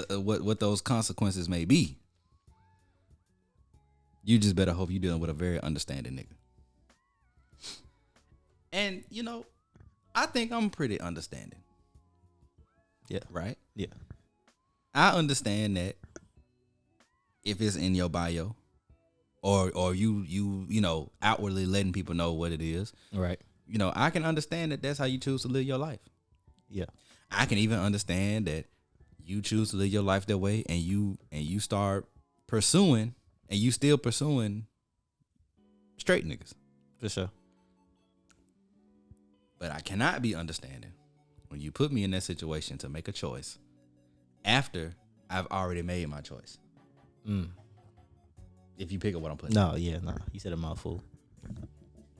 what those consequences may be, you just better hope you're dealing with a very understanding nigga. And I think I'm pretty understanding. Yeah. Right? Yeah. I understand that if it's in your bio or you outwardly letting people know what it is. Right. I can understand that that's how you choose to live your life. Yeah. I can even understand that you choose to live your life that way and you start pursuing and you still pursuing straight niggas. For sure. But I cannot be understanding when you put me in that situation to make a choice after I've already made my choice. If you pick up what I'm putting. No, yeah, no. You said a mouthful.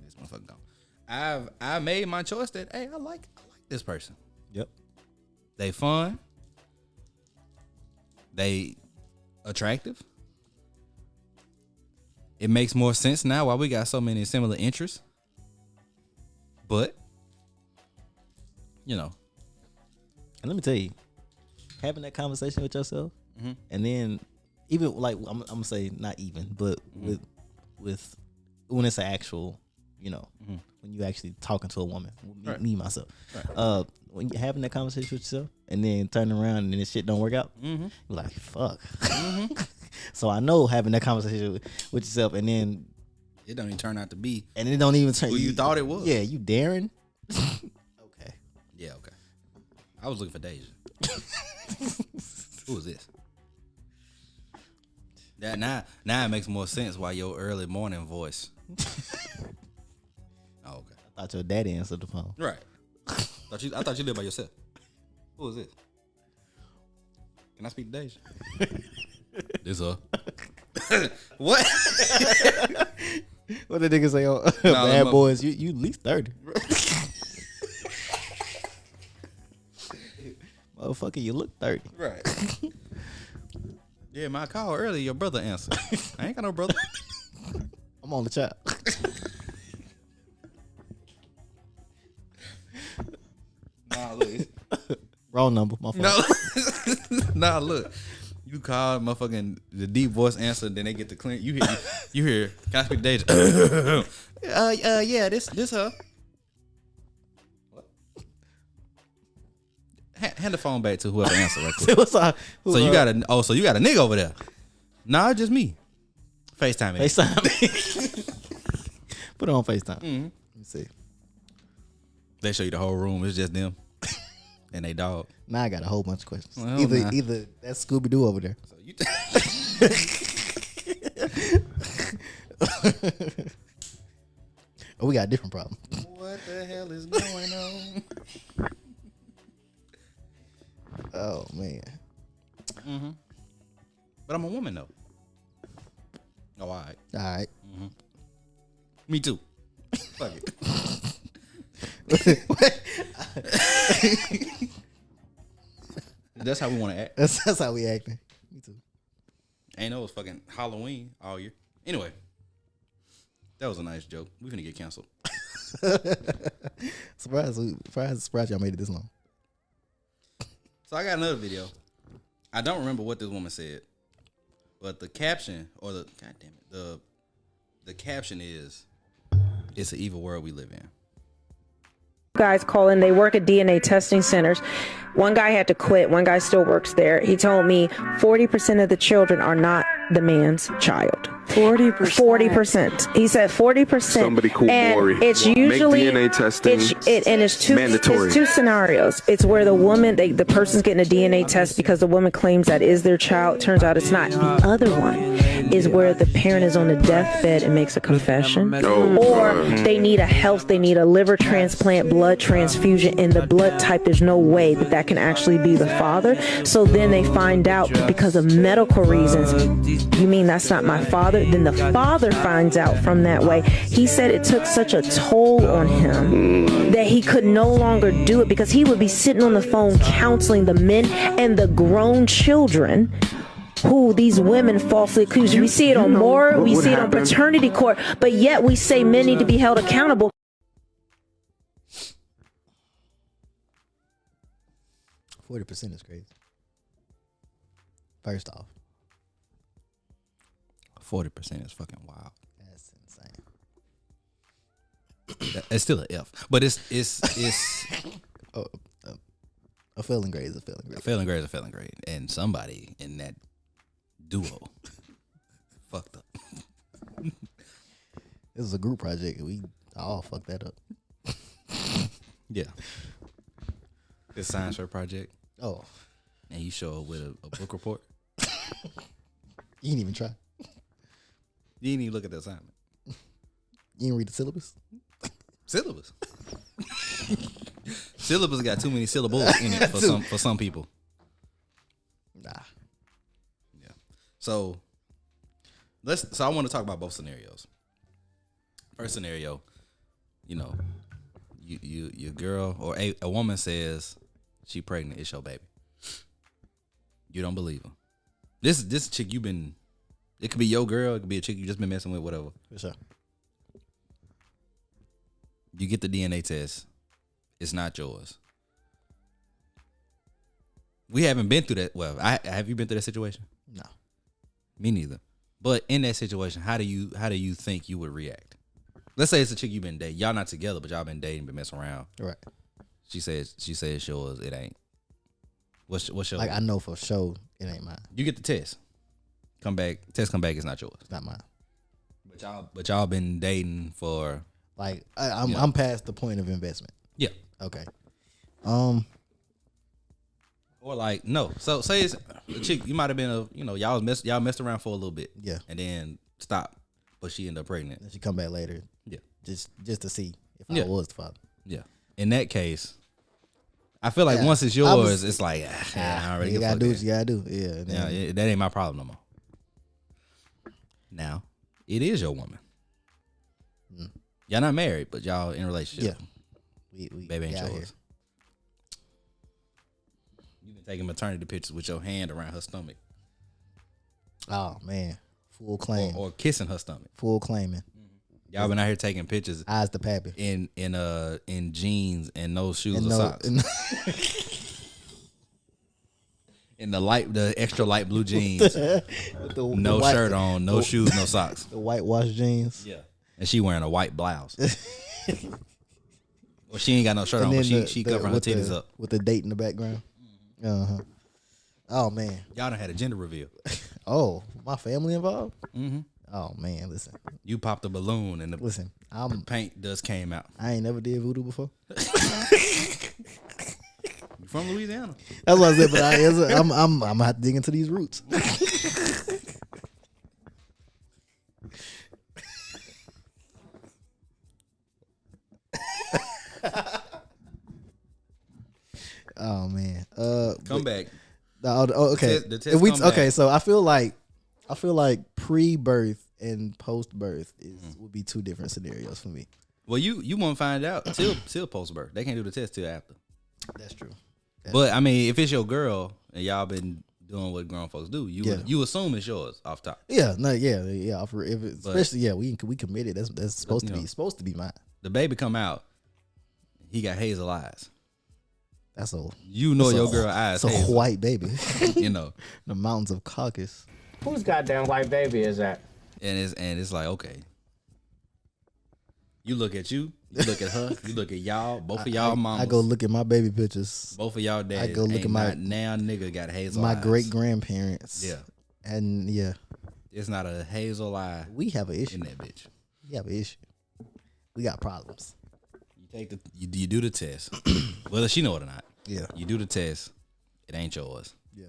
This motherfucker gone. I made my choice that, hey, I like this person. Yep. They fun. They attractive. It makes more sense now why we got so many similar interests. But, And let me tell you, having that conversation with yourself, and then even like I'm gonna say not even, but with when it's an actual, when you actually talking to a woman, me myself, when you're having that conversation with yourself, and then turning around and then this shit don't work out, you're like fuck. So I know having that conversation with yourself, and then it don't even turn out to be, and it don't even turn who you thought it was. Yeah, you daring. Okay. Yeah, okay. I was looking for Deja. Who is this? That now it makes more sense why your early morning voice. Oh, okay. I thought your daddy answered the phone. Right. I thought you lived by yourself. Who is this? Can I speak to Deja? This her. What? What the nigga say on Bad Boys? You at least 30. Motherfucker, you look 30. Right. Yeah, my call earlier, your brother answered. I ain't got no brother. I'm on the chat. Nah, look. Wrong number, my fault. No. Nah, look. You call motherfucking the deep voice answer, then they get the clean. You hear, can I speak to Deja? Yeah, this her. What? Hand the phone back to whoever answered right quick. So you got a nigga over there. Nah, just me. FaceTime me. FaceTime. Put it on FaceTime. Mm-hmm. Let me see. They show you the whole room. It's just them and they dog. Now I got a whole bunch of questions. Well, either that's Scooby Doo over there. So you Oh, we got a different problem. What the hell is going on? Oh man. Mm-hmm. But I'm a woman though. Oh, all right. All right. Mm-hmm. Me too. Fuck it. That's how we want to act. That's how we acting. Me too. Ain't know it was fucking Halloween all year. Anyway, that was a nice joke. We finna get canceled. Surprised y'all made it this long. So I got another video. I don't remember what this woman said, but the caption or the the caption is, "It's an evil world we live in." Guys call in, they work at DNA testing centers. One guy had to quit, one guy still works there. He told me 40% of the children are not the man's child. 40%. He said 40%. Somebody call and Maury. It's usually Make DNA testing mandatory. It's two scenarios. It's where the woman, the person's getting a DNA test because the woman claims that is their child. Turns out it's not. The other one is where the parent is on the deathbed and makes a confession, or they need a liver transplant, blood transfusion, and the blood type, there's no way that can actually be the father. So then they find out because of medical reasons, you mean that's not my father? Then the father finds out from that way. He said it took such a toll on him that he could no longer do it because he would be sitting on the phone counseling the men and the grown children who these women falsely accuse. We see it on Moore, we see it on paternity court, but yet we say men need to be held accountable. 40% is crazy. First off, 40% is fucking wild. that's insane. It's still an F, but it's A failing grade is a failing grade. a failing grade is a failing grade, and somebody in that duo fucked up. This is a group project. We all fucked that up. Yeah, this science fair project, Oh, and you show up with a book report. you didn't even try. You didn't even look at the assignment. You didn't read the syllabus. Syllabus. Syllabus got too many syllables in it for some people. Nah. Yeah. So I want to talk about both scenarios. First scenario, you your girl or a woman says she pregnant, it's your baby. You don't believe her. This chick it could be your girl, it could be a chick you just been messing with, whatever. For sure. You get the DNA test, it's not yours. We haven't been through that. Well, have you been through that situation? No. Me neither. But in that situation, how do you think you would react? Let's say it's a chick you've been dating. Y'all not together, but y'all been dating, been messing around. Right. She says it's yours. It ain't. What's your? Like, I know for sure it ain't mine. You get the test. Come back. It's not yours. It's not mine. But y'all been dating for. Like, I'm past the point of investment. Yeah. Okay. Or like no. So say it's a chick. You might have been y'all messed around for a little bit. Yeah. And then stop. But she ended up pregnant. Then she come back later. Yeah. Just to see if Yeah. I was the father. Yeah. In that case, I feel like once it's yours, it's like I already you gotta do what you gotta do. Yeah. Yeah, that ain't my problem no more. Now, it is your woman. Y'all not married, but y'all in a relationship. Yeah. We Baby ain't yours. here. You've been taking maternity pictures with your hand around her stomach. Oh man. Full claim. Or kissing her stomach. Full claiming. Y'all been out here taking pictures Eyes the pappy. in jeans and no shoes or socks. In the extra light blue jeans. No shirt on, no shoes, no socks. The whitewash jeans. Yeah. And she wearing a white blouse. Well, she ain't got no shirt on, but she covering her titties up. With the date in the background. Oh man. Y'all done had a gender reveal. Oh, my family involved? Mm-hmm. Oh man, listen. You popped a balloon and the paint dust came out. I ain't never did voodoo before. You from Louisiana? That's what I said, but I'm gonna have to dig into these roots. Oh man. Come back. Okay. The test come back. So I feel like pre-birth and post-birth would be two different scenarios for me. Well, you won't find out till post-birth. They can't do the test till after. That's true. But I mean, if it's your girl and y'all been doing what grown folks do, you assume it's yours off top. Yeah, no, yeah. Especially we committed. That's supposed to be mine. The baby come out, he got hazel eyes. That's a You know your girl eyes. It's a hazel. white baby. You know. The mountains of Caucasus. Whose goddamn white baby is that? And it's like, okay. You look at you look at her, you look at y'all, both of y'all mamas. I go look at my baby pictures. Both of y'all daddies. I go look at my now nigga got hazel my eyes. great grandparents. Yeah. And yeah. It's not a hazel eye. We have an issue. In that bitch. We have an issue. We got problems. You take you do the test. Whether she know it or not. Yeah. You do the test. It ain't yours. Yeah.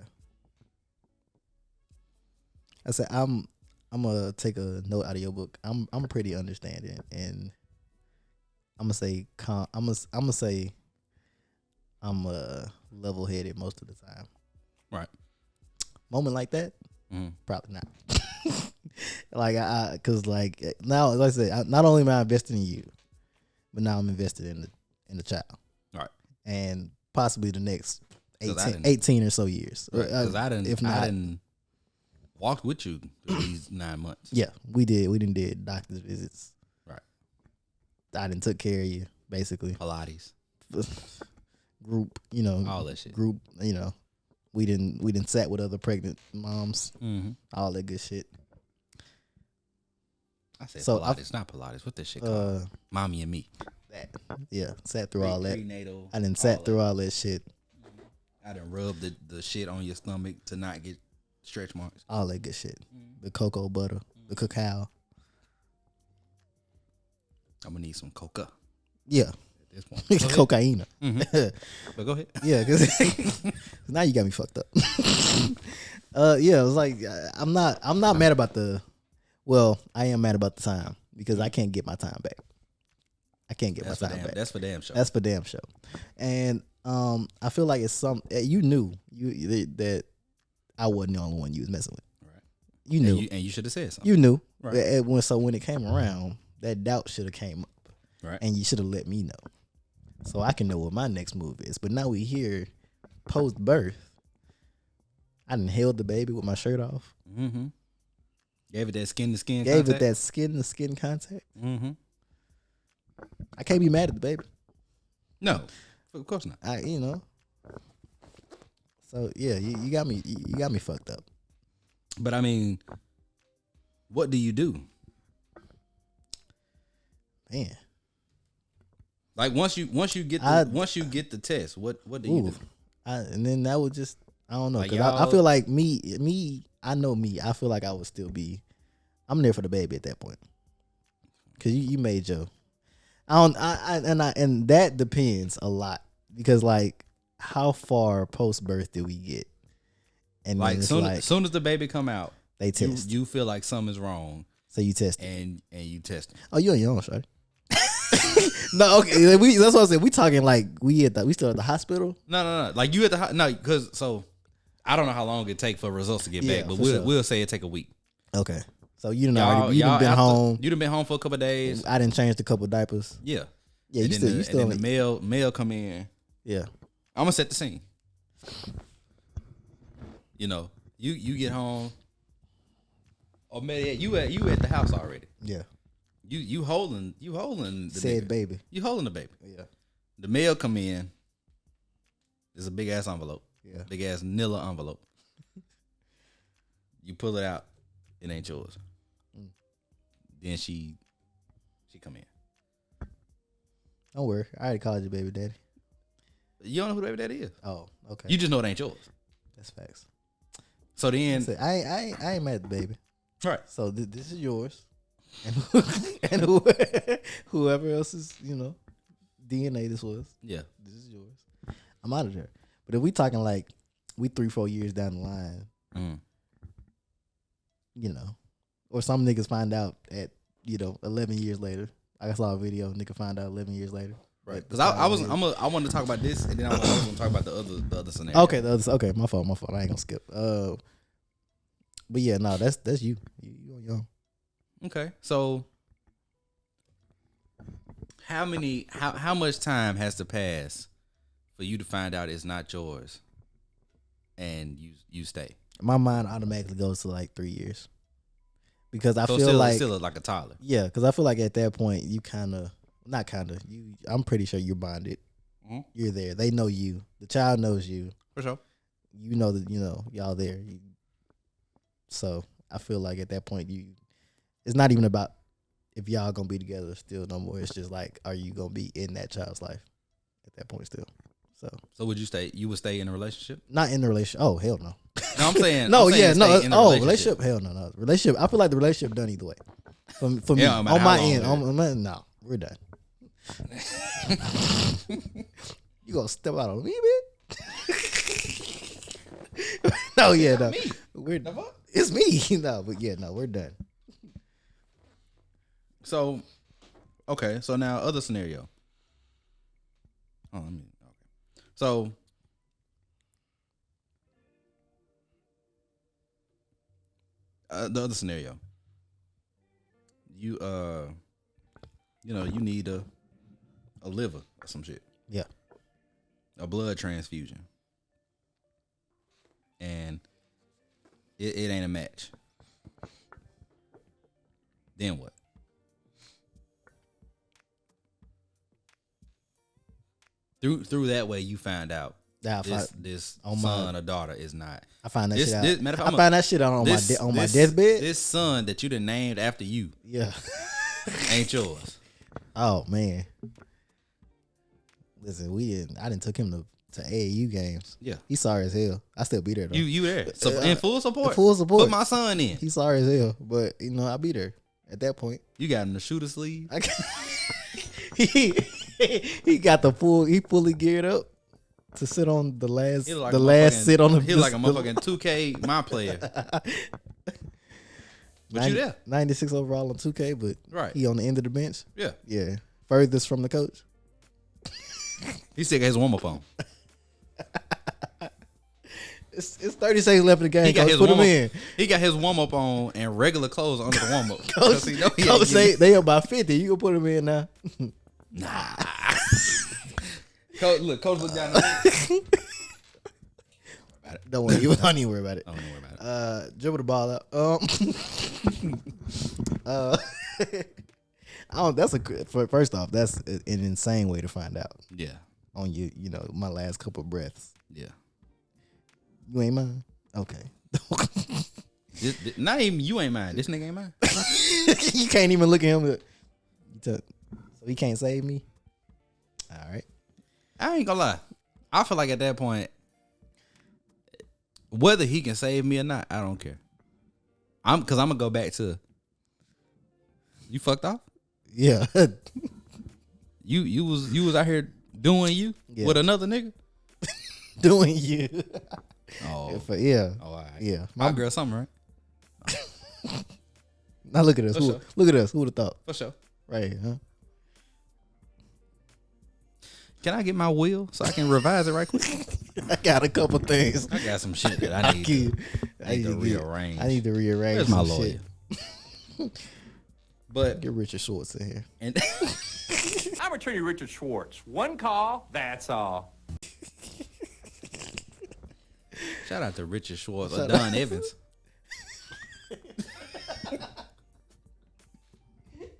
I said I'm gonna take a note out of your book. I'm pretty understanding, and I'm gonna say I'm level headed most of the time. Right. Moment like that, probably not. Like cause like now, like I said, not only am I investing in you, but now I'm invested in the child. Right. And possibly the next 18 or so years. Because I didn't walk with you through these 9 months. Yeah, we did. We did doctor's visits. Right. I didn't took care of you, basically. Pilates. Group, all that shit. Group, we didn't sat with other pregnant moms. Mm-hmm. All that good shit. I said Pilates, not Pilates. What this shit called? Mommy and me. That. Yeah, sat through all that. Prenatal. I didn't sat through all that shit. I done rubbed the shit on your stomach to not get stretch marks. All that good shit. The cocoa butter, the cacao. I'm gonna need some coca. Yeah. At this point. Cocaine. Mm-hmm. But go ahead. Yeah, because now you got me fucked up. Yeah, it was like I'm not mad about I am mad about the time because I can't get my time back. I can't get my time back. That's for damn sure. That's for damn sure. And I feel like it's you knew that I wasn't the only one you was messing with. Right. You knew. And you should have said something. You knew. Right. When it came around, that doubt should have came up. Right. And you should have let me know. So I can know what my next move is. But now we here post birth. I done held the baby with my shirt off. Mm-hmm. Gave it that skin to skin contact. Gave it that skin to skin contact. Mm-hmm. I can't be mad at the baby. No, of course not. So yeah, you got me fucked up. But I mean, what do you do? Man. Like once you get the test, what do you do? And then that would just I don't know, like because I feel like me I know me. I feel like I would still be. I'm there for the baby at that point. Cause you made your. And that depends a lot because like how far post birth did we get? And like soon as the baby come out, they test. You feel like something's wrong, so you test and you test. Oh, you on your own, shawty. No, okay. That's what I said. We talking like we still at the hospital. No. Like you at the because so I don't know how long it take for results to get back, but we'll say it take a week. Okay. So you done been home. You done been home for a couple of days. I done changed a couple of diapers. Yeah. Yeah. And you still. And then the mail come in. Yeah. I'm gonna set the scene. You get home. Or maybe you at the house already. Yeah. You holding the said baby. You holding the baby. Yeah. The mail come in. There's a big ass envelope. Yeah. Big ass Nilla envelope. You pull it out. It ain't yours. Then she come in. Don't worry. I already called you baby daddy. You don't know who the baby daddy is. Oh, okay. You just know it ain't yours. That's facts. So then I ain't mad at the baby. Right. So this is yours. And whoever else's, DNA this was. Yeah. This is yours. I'm out of there. But if we talking like we 3-4 years down the line, or some niggas find out at 11 years later. I saw a video, nigga find out 11 years later. Right. Because I wanted to talk about this, and then I was going to talk about the other scenario. Okay, okay, my fault. I ain't gonna skip. But yeah, no, that's you. You on your own. Okay, so how much time has to pass for you to find out it's not yours, and you stay? My mind automatically goes to like 3 years, because I feel still like a toddler. Yeah, because I feel like at that point you I'm pretty sure you're bonded. you're there. They know you. The child knows you. For sure. You know that y'all there. So I feel like at that point, it's not even about if y'all gonna be together still no more. It's just like, are you gonna be in that child's life at that point still? So would you stay? You would stay in a relationship? Not in the relationship. Oh hell no. No, I'm saying no. I'm saying Yeah, no. stay in a Relationship. Hell no. Relationship. I feel like the relationship done either way. For me, Yeah, on my end, no, we're done. You gonna step out on me, bitch? No, yeah, no. It's me. No, but yeah, no, we're done. So, okay. So now, other scenario. Okay. So, the other scenario. You you need a liver or some shit. Yeah. A blood transfusion. And it ain't a match. Then what? Through that way you find out this son or daughter is not. I find that shit out. I find that shit out on my deathbed. This son that you done named after you, yeah, ain't yours. Oh man, listen, I didn't took him to AAU games. Yeah, he's sorry as hell. I still be there though. You there? So in full support. In full support. Put my son in. He's sorry as hell, but I'll be there at that point. You got him to shoot a sleeve. He got he fully geared up to sit on the last sit on the. He like a motherfucking 2K my player. But you there? 96 overall on 2K, but right. He on the end of the bench. Yeah. Yeah. Furthest from the coach. He still got his warm up on. It's 30 seconds left in the game. He got coach, his put him warm-up. in. He got his warm up on and regular clothes under the warm up. Coach say they about 50. You gonna put him in now? Nah. Coach look down. Don't worry. You don't even worry about it. Don't even worry about it. Dribble the ball out. First off, that's an insane way to find out. Yeah. On my last couple of breaths. Yeah. You ain't mine? Okay. Not even you ain't mine. This nigga ain't mine. You can't even look at him. So he can't save me? All right. I ain't gonna lie. I feel like at that point, whether he can save me or not, I don't care. Cause I'm gonna go back to you fucked off? Yeah. You was out here doing you with another nigga? Doing you. Oh. Yeah. Oh, all right. Yeah. My girl Summer, right? Now look at us. Sure. Look at us. Who would have thought? For sure. Right here, huh? Can I get my will so I can revise it right quick? I got a couple things. I got some shit that I need to rearrange. I need to rearrange. Where's my lawyer? But get Richard Schwartz in here. And I'm attorney Richard Schwartz. One call, that's all. Shout out to Richard Schwartz or Don Evans.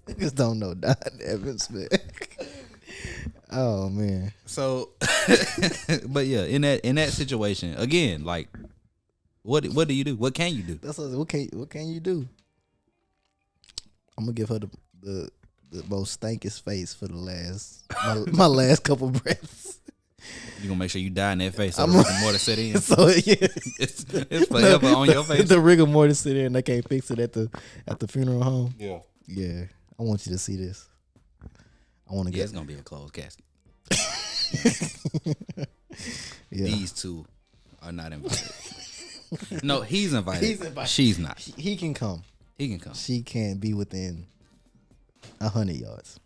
Niggas don't know Don Evans, man. Oh man. So, but yeah, in that situation again, like, what do you do? What can you do? What can you do? I'm gonna give her the most stankiest face for the last my last couple breaths. You gonna make sure you die in that face so the rigor mortis set in. So yeah, it's forever on your face. The rigor mortis sit in. They can't fix it at the funeral home. Yeah. I want you to see this. I want to get. It's gonna be a closed casket. Yeah. These two are not invited. No, he's invited. She's not. He can come. He can come. She can't be within 100 yards.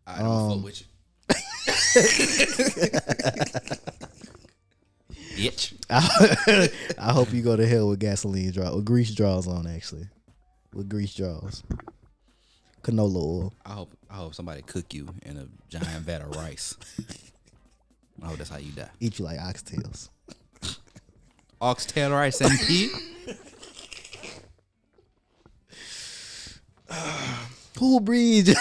I don't fuck with you. Bitch. I hope you go to hell with gasoline draw or grease draws on, actually. With grease draws. Canola oil. I hope somebody cook you in a giant vat of rice. I hope that's how you die. Eat you like oxtails. Oxtail rice and pea. Pool breed.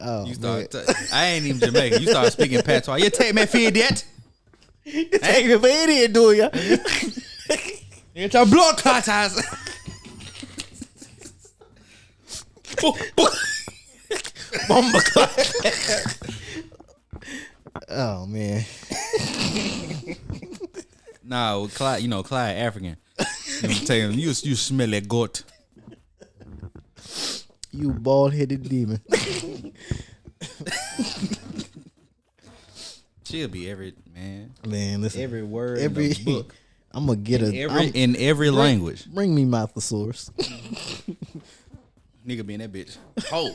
Oh, You start. I ain't even Jamaican. You start speaking patois. You take me for idiot. You take me for idiot, do ya? It's your blood clotters. Bomba clot. Oh man. Nah, Clyde. You know Clyde African. You tell him you smell that goat. You bald-headed demon. She'll be every man. Man, listen. Every word every in the book. I'm gonna get in every language. Bring me Mythosaurus. Nigga be in that bitch. Ho.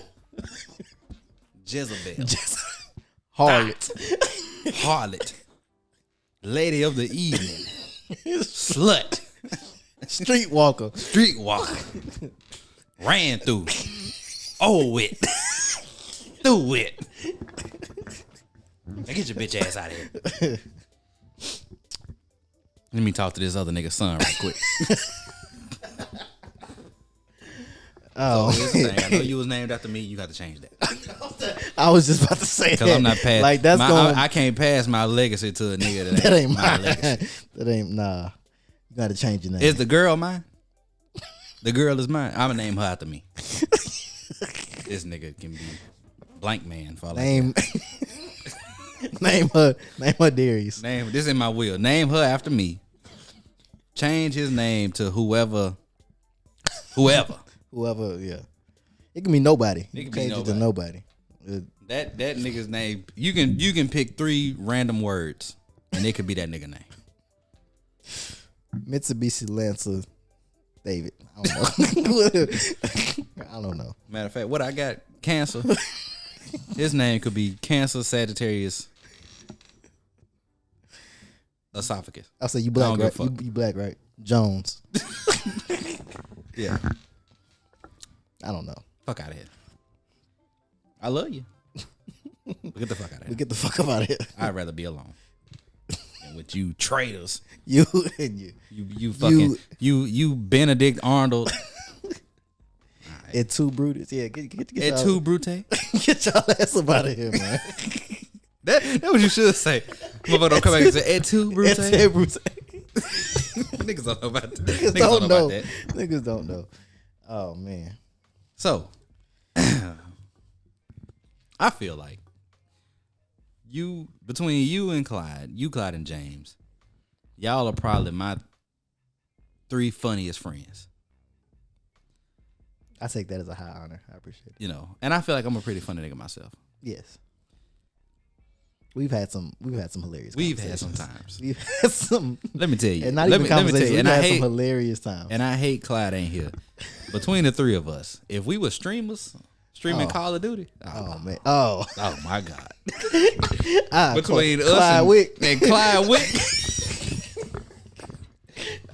Jezebel. Harlot. Harlot. Lady of the evening. Slut. Streetwalker. Streetwalker. Ran through. Oh it. Through it. Now get your bitch ass out of here. Let me talk to this other nigga's son right quick. Oh, so here's the thing. I know you was named after me. You got to change that. I was just about to say that. Because I'm not past. Like that's going. I can't pass my legacy to a nigga that ain't my mine. legacy. That ain't nah. You got to change your name. Is the girl mine? The girl is mine. I'm gonna name her after me. This nigga can be blank man for all name. Name her Darius. Name this in my will. Name her after me. Change his name to whoever. Whoever, yeah. It can be nobody. It can Change be it to nobody. That nigga's name. You can pick 3 random words, and it could be that nigga name. Mitsubishi Lancer David. I don't know. I don't know. Matter of fact, what I got Cancer. His name could be Cancer Sagittarius Esophagus. I'll say you black, right? You black, right? Jones. Yeah. I don't know. Fuck out of here. I love you. But get the fuck out of here. We get the fuck up out of here. I'd rather be alone. And with you traitors. You and you. You fucking you Benedict Arnold. Et tu Brutus. Yeah, get Et tu Brute. Get y'all ass up out of here, man. That what you should say. Motherfucker don't come back and say Et tu Brute. Et tu Brute. Niggas don't know about that. Niggas don't know about that. Niggas don't know. Oh man. So I feel like between you and Clyde, Clyde and James, y'all are probably my 3 funniest friends. I take that as a high honor. I appreciate it. You know, and I feel like I'm a pretty funny nigga myself. Yes. We've had some hilarious. We've had some times. We've had some. Let me tell you. And not even conversations. We've had some hilarious times. And I hate Clyde ain't here. Between the 3 of us, if we were streaming Call of Duty. Oh man. Oh my God. Between us Clyde Wick and Clyde Wick.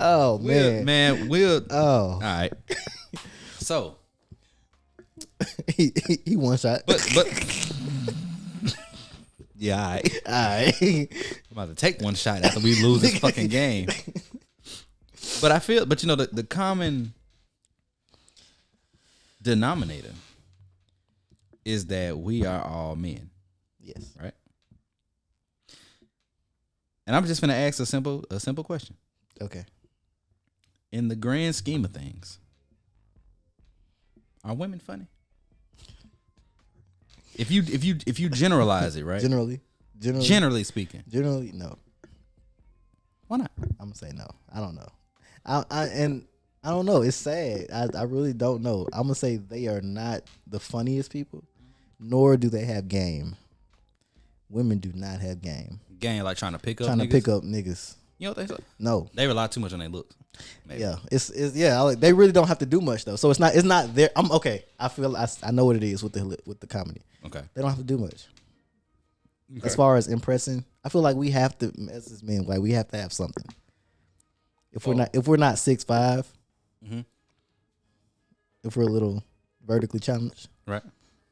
Oh man. We'll. All right. So he one shot. But yeah, all right. I'm about to take one shot after we lose this fucking game. But you know, the common denominator is that we are all men. Yes. Right? And I'm just gonna ask a simple question. Okay. In the grand scheme of things, are women funny? If you generalize it, right? Generally speaking. Generally, no. Why not? I'm gonna say no. I don't know. I don't know. It's sad. I really don't know. I'm gonna say they are not the funniest people, nor do they have game. Women do not have game. Game like trying to pick up niggas. You don't think so? No. They rely too much on their looks. Maybe. Yeah. They really don't have to do much though. So it's not there. I'm okay. I feel I know what it is with the comedy. Okay. They don't have to do much. Okay. As far as impressing, I feel like we have to, as men, like we have to have something. If we're not 6'5", mm-hmm. if we're a little vertically challenged, right,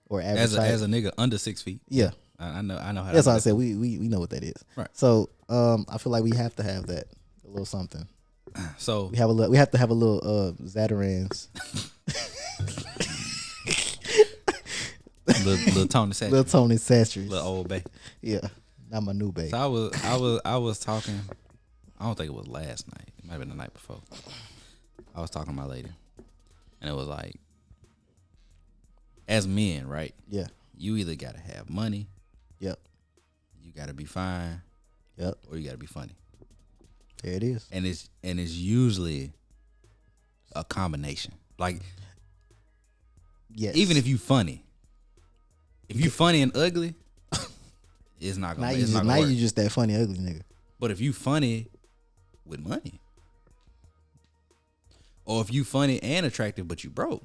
or average as a nigga under 6 feet, yeah, I know how. That's why I said we know what that is, right? So I feel like we have to have that a little something. So we have to have a little Zatarans. little Tony Satcher. Little Tony Satcher. Little old bae. Yeah, not my new bae. So I was talking. I don't think it was last night. It might have been the night before. I was talking to my lady, and it was like, as men, right? Yeah. You either gotta have money. Yep. You gotta be fine. Yep. Or you gotta be funny. There it is. And it's usually a combination. Like, yes. Even if you funny, if you funny and ugly, it's not gonna. Now you just that funny ugly nigga. But if you funny with money, or if you funny and attractive but you broke,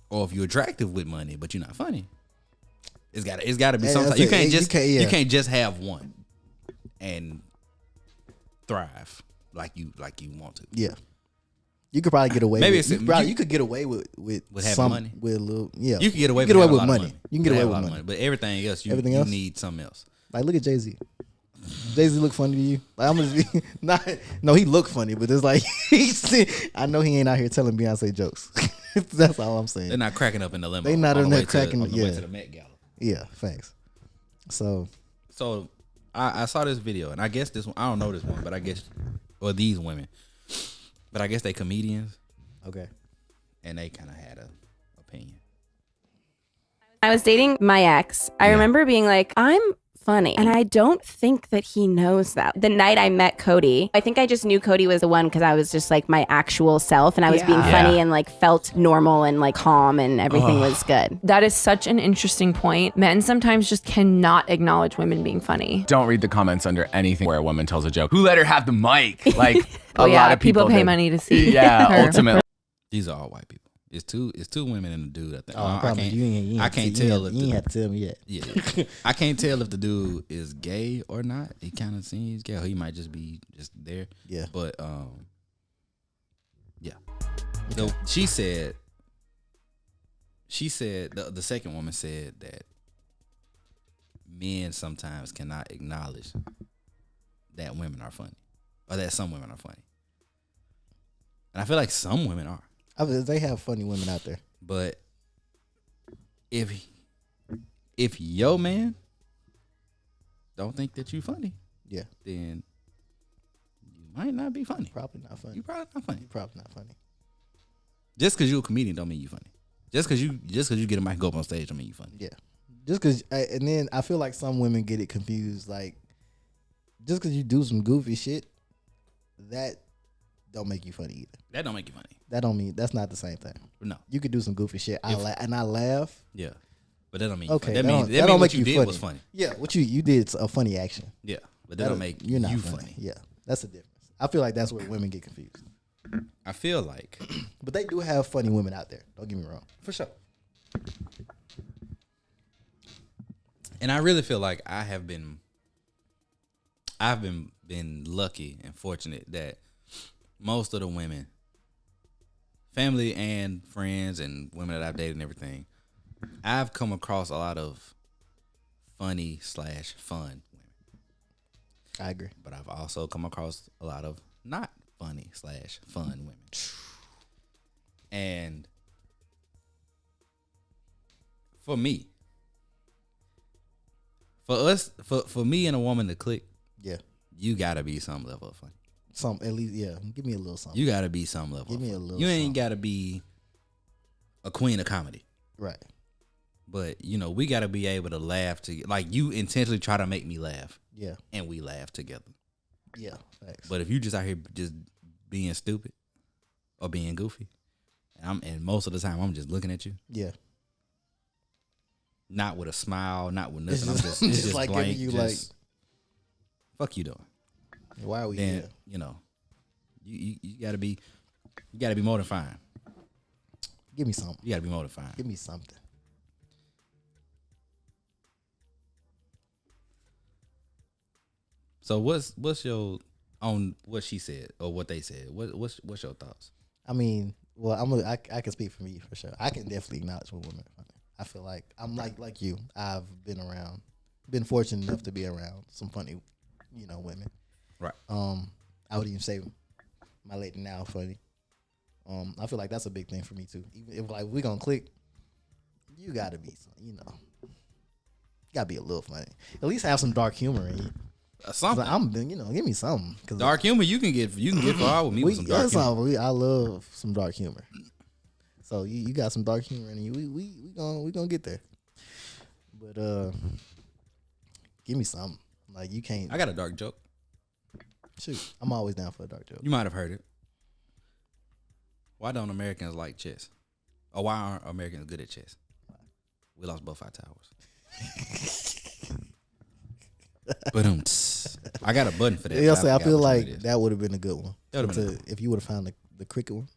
or if you're attractive with money but you're not funny, it's got to be something. You can't just have one and thrive like you want to. Yeah. You could probably get away. Maybe you could get away with having money. With a little, yeah. You can get away with money. You can get away with money. But everything else, you need something else. Like, look at Jay-Z. Jay-Z look funny to you? Like, I'm just be no, he look funny, but it's like I know he ain't out here telling Beyonce jokes. That's all I'm saying. They're not cracking up in the limo. They not in there cracking on the way to the Met Gala. Yeah, thanks. So I saw this video, and I guess this one, I don't know this one, but I guess, or these women, but I guess they comedians. Okay. And they kind of had a opinion. I was dating my ex. I remember being like, I'm funny. And I don't think that he knows that. The night I met Cody, I think I just knew Cody was the one because I was just like my actual self and I was being funny and like felt normal and like calm and everything was good. That is such an interesting point. Men sometimes just cannot acknowledge women being funny. Don't read the comments under anything where a woman tells a joke. Who let her have the mic? Like a lot of people pay money to see. Yeah, her. ultimately. These are all white people. It's two women and a dude. I think. I can't tell. You ain't have to tell me yet. Yeah, I can't tell if the dude is gay or not. He kind of seems gay. Or he might just be just there. Yeah. But yeah. So she said the second woman said that men sometimes cannot acknowledge that women are funny, or that some women are funny. And I feel like some women are. They have funny women out there. But if your man don't think that you funny, yeah, then you might not be funny. Probably not funny. You probably not funny. Probably not funny. Just because you're a comedian don't mean you funny. Just because you get a mic, go up on stage don't mean you funny. Yeah. Just because, and then I feel like some women get it confused. Like, just because you do some goofy shit, that don't make you funny either. That don't make you funny. That don't mean, that's not the same thing. No. You could do some goofy shit. I laugh. Yeah. But that don't mean okay. That don't mean make what you you did funny. was funny. Yeah, what you did is a funny action. Yeah. But that don't make you're not you funny. Yeah. That's the difference. I feel like that's where women get confused. I feel like. But they do have funny women out there. Don't get me wrong. For sure. And I really feel like I've been lucky and fortunate that most of the women, family and friends and women that I've dated and everything, I've come across a lot of funny/fun women. I agree. But I've also come across a lot of not funny/fun women. And for me, for me and a woman to click, yeah, you gotta be some level of funny. At least, yeah. Give me a little something. You gotta be some level. Give me a little. You ain't gotta be a queen of comedy, right? But we gotta be able to laugh together. Like, you intentionally try to make me laugh, yeah, and we laugh together. Yeah, thanks. But if you just out here just being stupid or being goofy, and most of the time I'm just looking at you, yeah, not with a smile, not with nothing. It's I'm just like blank. you just, fuck you doing. Why are we then, here? You gotta be more than fine. Give me something. You gotta be more than fine. Give me something. So what's your on what she said or what they said? What's your thoughts? I mean, well, I can speak for me for sure. I can definitely acknowledge when women are funny. I feel like I'm like you. I've been fortunate enough to be around some funny, women. Right. I would even say my lady now funny. I feel like that's a big thing for me too. Even if like we're gonna click, you gotta be, gotta be a little funny. At least have some dark humor in you. Something. Give me something. Dark humor you can get far with me with some dark humor. I love some dark humor. So you got some dark humor in you. We gonna get there. But give me something. Like you can't. I got a dark joke. Shoot, I'm always down for a dark joke. You might have heard it. Why don't Americans like chess? Or why aren't Americans good at chess? We lost both our towers. But I got a button for that. Yeah, I feel like that would have been a good one. If you would have found the cricket one.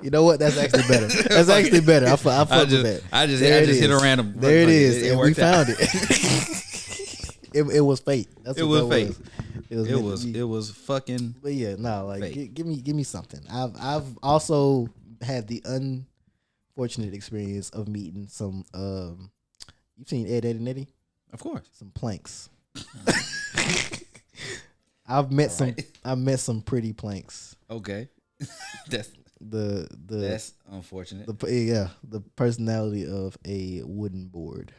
You know what? That's actually better. That's actually better. I fuck with that. I just hit a random. There it is. And we found it. It was fate. That's what that fate. Was. It was fucking. But yeah, no, like give me something. I've also had the unfortunate experience of meeting some. You've seen Ed, Edd and Eddy? Of course. Some planks. I've met some pretty planks. Okay. That's unfortunate. The personality of a wooden board.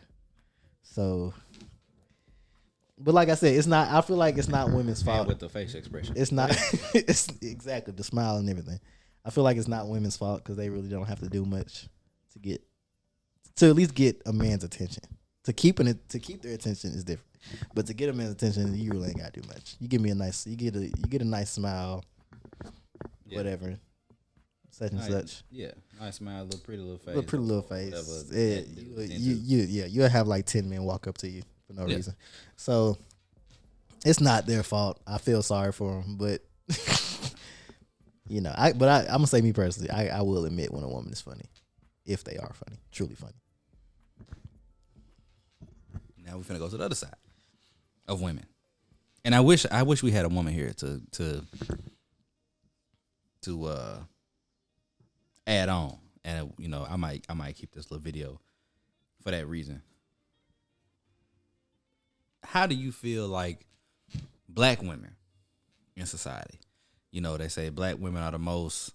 So, but like I said, it's not. I feel like it's not women's fault. With the facial expression, it's not. It's exactly the smile and everything. I feel like it's not women's fault because they really don't have to do much to at least get a man's attention. To keep their attention is different, but to get a man's attention, you really ain't gotta do much. You get a nice smile, whatever. Such and such. Yeah, nice smile, pretty little face. Pretty little face. You'll have like 10 men walk up to you for no reason. So it's not their fault. I feel sorry for them, but I'm gonna say me personally, I will admit when a woman is funny, if they are funny, truly funny. Now we're finna go to the other side of women, and I wish we had a woman here to add on, and I might keep this little video for that reason. How do you feel like black women in society? They say black women are the most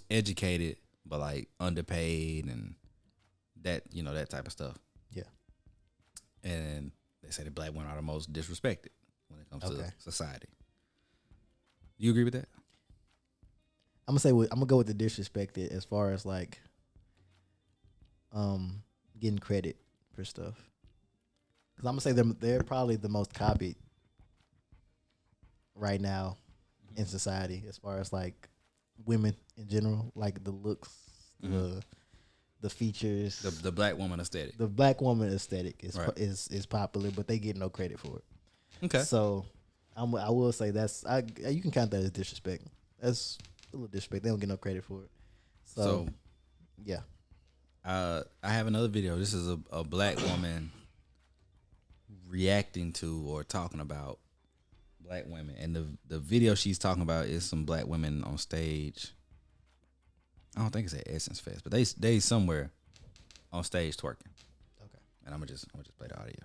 educated, but like underpaid and that that type of stuff. Yeah. And they say that black women are the most disrespected when it comes to society. Do you agree with that? I'm gonna go with the disrespected as far as like getting credit for stuff. Cause I'm gonna say they're probably the most copied right now in society as far as like women in general, like the looks, the features, the black woman aesthetic. The black woman aesthetic is popular, but they get no credit for it. Okay, so I will say you can count that as disrespect. That's a little disrespect. They don't get no credit for it. So yeah. I have another video. This is a black woman reacting to or talking about black women, and the video she's talking about is some black women on stage. I don't think it's at Essence Fest, but they somewhere on stage twerking. Okay, and I'm gonna just play the audio.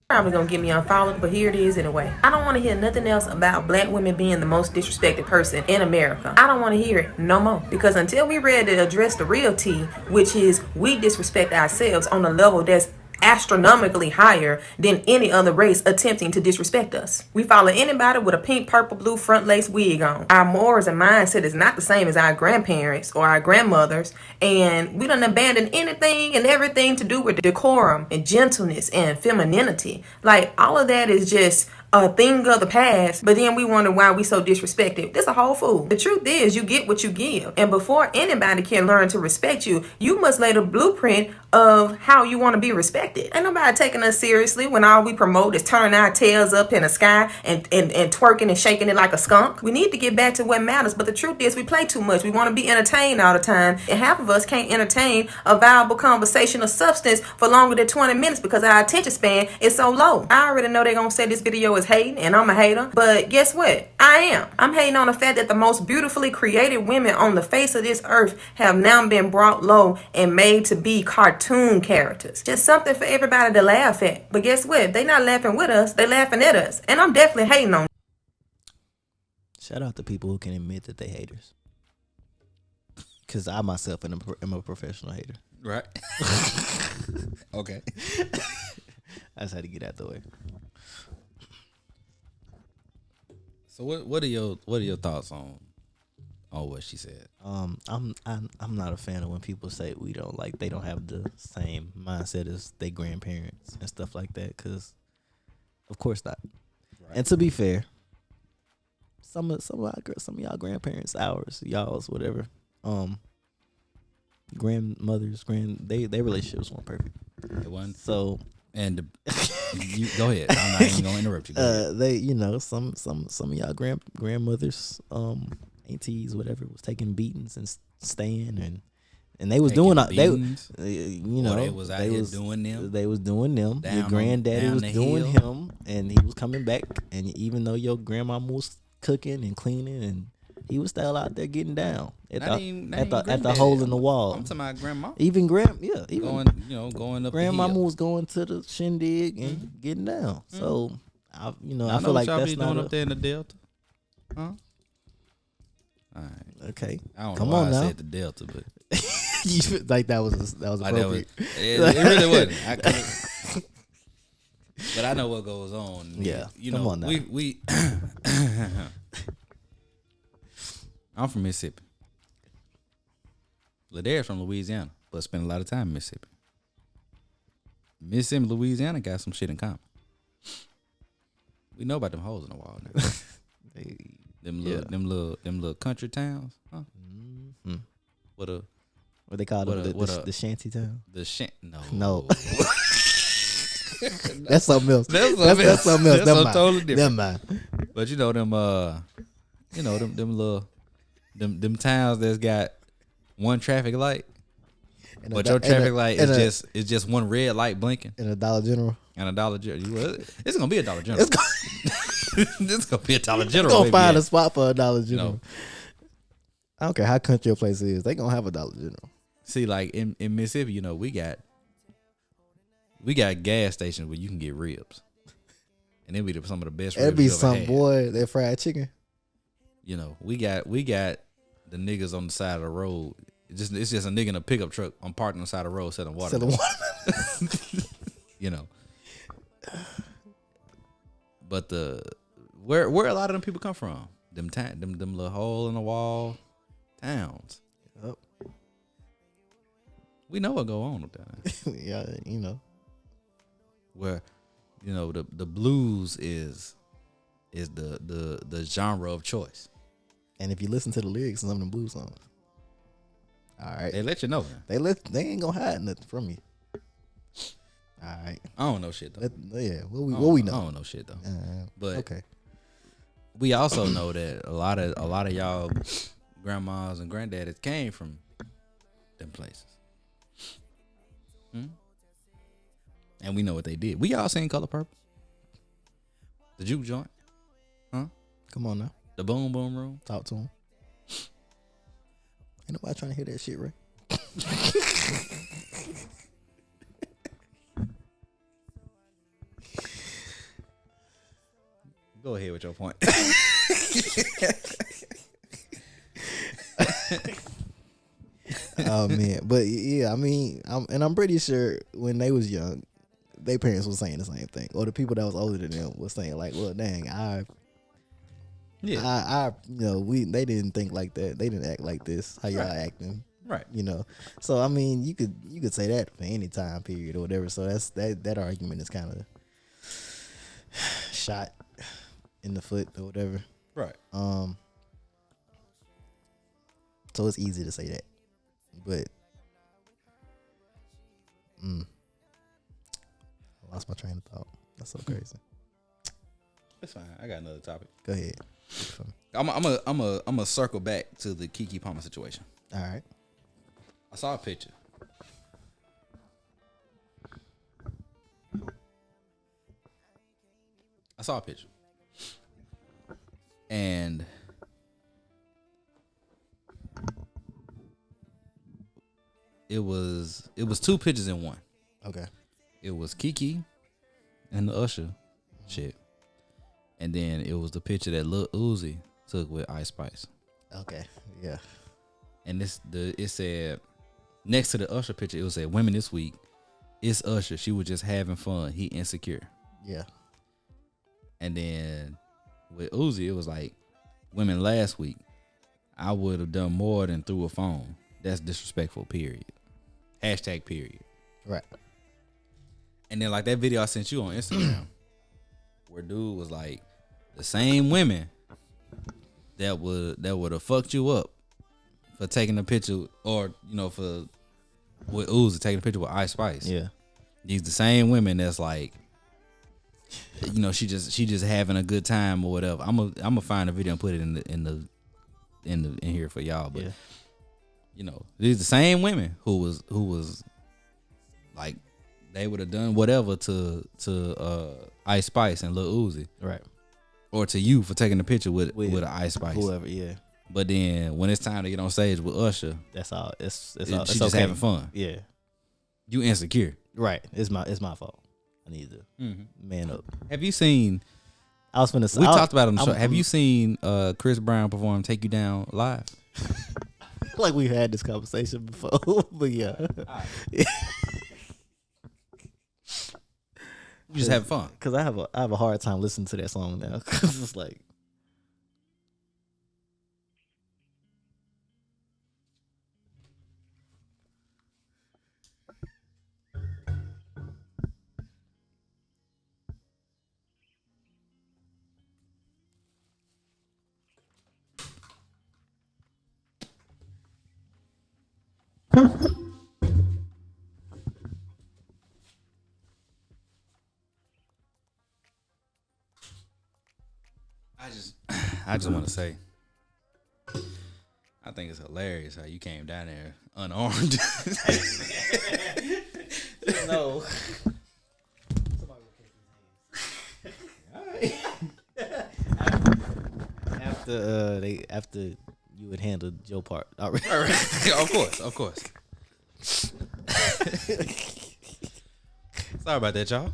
Probably gonna get me unfollowed, but here it is anyway. I don't want to hear nothing else about black women being the most disrespected person in America. I don't want to hear it no more, because until we ready to address the real tea, which is we disrespect ourselves on a level that's astronomically higher than any other race attempting to disrespect us. We follow anybody with a pink, purple, blue front lace wig on. Our morals and mindset is not the same as our grandparents or our grandmothers, and we done abandoned anything and everything to do with decorum and gentleness and femininity. Like, all of that is just a thing of the past, but then we wonder why we so disrespected. This a whole fool. The truth is, you get what you give, and before anybody can learn to respect you, you must lay the blueprint of how you want to be respected. Ain't nobody taking us seriously when all we promote is turning our tails up in the sky and twerking and shaking it like a skunk. We need to get back to what matters, but the truth is we play too much. We want to be entertained all the time, and half of us can't entertain a valuable conversation of substance for longer than 20 minutes because our attention span is so low. I already know they're gonna say this video is hating, and I'm a hater, but guess what? I am. I'm hating on the fact that the most beautifully created women on the face of this earth have now been brought low and made to be cartoon characters. Just something for everybody to laugh at. But guess what? They not laughing with us, they laughing at us. And I'm definitely hating on. Shout out to people who can admit that they haters. Cause I myself am a professional hater. Right. Okay. I just had to get out the way. So what are your thoughts on what she said? I'm not a fan of when people say they don't have the same mindset as their grandparents and stuff like that. Cause of course not. Right. And to be fair, some of y'all grandparents, y'all's whatever, grandmothers, their relationships weren't perfect. It wasn't. So and you go ahead. I'm not even gonna interrupt you. They some of y'all grandmothers, aunties, whatever, was taking beatings and staying and they was taking doing beatings, they was out here doing them. They was doing them. Down Your granddaddy was doing hill. him, and he was coming back. And even though your grandmama was cooking and cleaning, and he was still out there getting down at the hole in the wall. I'm talking about grandma. Even going up. the Grandmama hill. was going to the shindig and getting down. So I feel like y'all that's be not doing up there in the Delta. Huh? All right. Okay. I don't Come know why on I now. said the Delta, but You like that was appropriate. It really wasn't. But I know what goes on. Yeah. You Come know, on now. we I'm from Mississippi. Ladaire's from Louisiana, but spent a lot of time in Mississippi. Mississippi and Louisiana got some shit in common. We know about them holes in the wall now. Them little country towns, huh? Mm-hmm. What they call them? The shanty town? No. That's something else. That's something else. That's totally different. Never mind. But them towns that's got one traffic light, but your traffic light is just one red light blinking. In a Dollar General. It's gonna be a Dollar General. It's gonna be a Dollar General. You're gonna find a spot for a Dollar General. I don't care how country your place is, they gonna have a Dollar General. See, like in Mississippi, we got gas stations where you can get ribs, and it'll be some of the best ribs. It'd be you ever some had. boy that fried chicken. We got the niggas on the side of the road. It's just a nigga in a pickup truck. I'm parked on the side of the road selling water. But where a lot of them people come from? Them little hole in the wall towns. Yep. We know what go on with that. Yeah, Where the blues is the genre of choice. And if you listen to the lyrics of some of them blues songs, all right, they let you know. They ain't gonna hide nothing from you. All right, I don't know shit though. What we know. I don't know shit though. But okay, we also know that a lot of y'all grandmas and granddaddies came from them places. And we know what they did. We all seen Color Purple. The juke joint. Huh? Come on now. The boom boom room. Talk to him. Ain't nobody trying to hear that shit, right? Go ahead with your point. Oh man, but yeah, I mean, I'm pretty sure when they was young, their parents was saying the same thing, or the people that was older than them was saying like, "Well, dang, they didn't think like that. They didn't act like this. How y'all acting, right? So I mean, you could say that for any time period or whatever. So that argument is kind of shot in the foot or whatever, right? So it's easy to say that, but I lost my train of thought. That's so crazy. That's fine. I got another topic. Go ahead. I'm a circle back to the Keke Palmer situation. All right. I saw a picture. And it was two pictures in one. Okay. It was Keke and the Usher shit. And then it was the picture that Lil Uzi took with Ice Spice. Okay, yeah. And it said next to the Usher picture, it was said women this week. It's Usher. She was just having fun. He insecure. Yeah. And then with Uzi, it was like women last week. I would have done more than through a phone. That's disrespectful. Period. Hashtag period. Right. And then like that video I sent you on Instagram, where dude was like, the same women that would have fucked you up for taking a picture, or for with Uzi taking a picture with Ice Spice. Yeah. These the same women that's like, she just having a good time or whatever. I'm gonna find a video and put it in here for y'all. But these the same women who was like, they would have done whatever to Ice Spice and Lil Uzi, right? Or to you for taking a picture with an Ice Spice, whoever. Yeah. But then when it's time to get on stage with Usher, that's all. It's she's all, just okay. having fun. Yeah. You insecure. Right. It's my fault. I need to man up. Have you seen? I was finna say. We talked about it on the show. Have you seen Chris Brown perform "Take You Down" live? Like we had this conversation before, but yeah. You just have fun. Because I have a hard time listening to that song now. Because it's like. I just want to say, I think it's hilarious how you came down there unarmed. No. After you had handled your part already. All right. Of course. Sorry about that, y'all.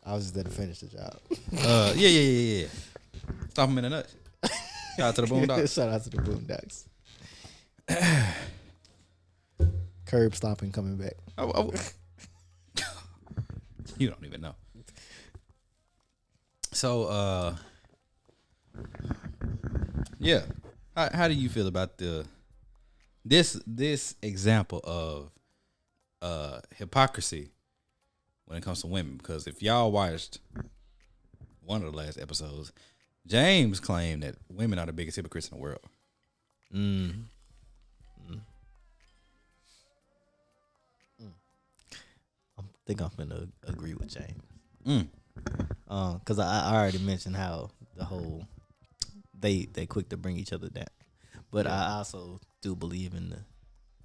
I was just there to finish the job. Yeah. Stop him in the nuts. Shout out to the Boondocks. Shout out to the Boondocks. Curb stomping coming back. You don't even know. So, yeah. How do you feel about this example of hypocrisy when it comes to women? Because if y'all watched one of the last episodes, James claimed that women are the biggest hypocrites in the world. I think I'm gonna agree with James. Because I already mentioned how the whole they quick to bring each other down, but I also do believe in the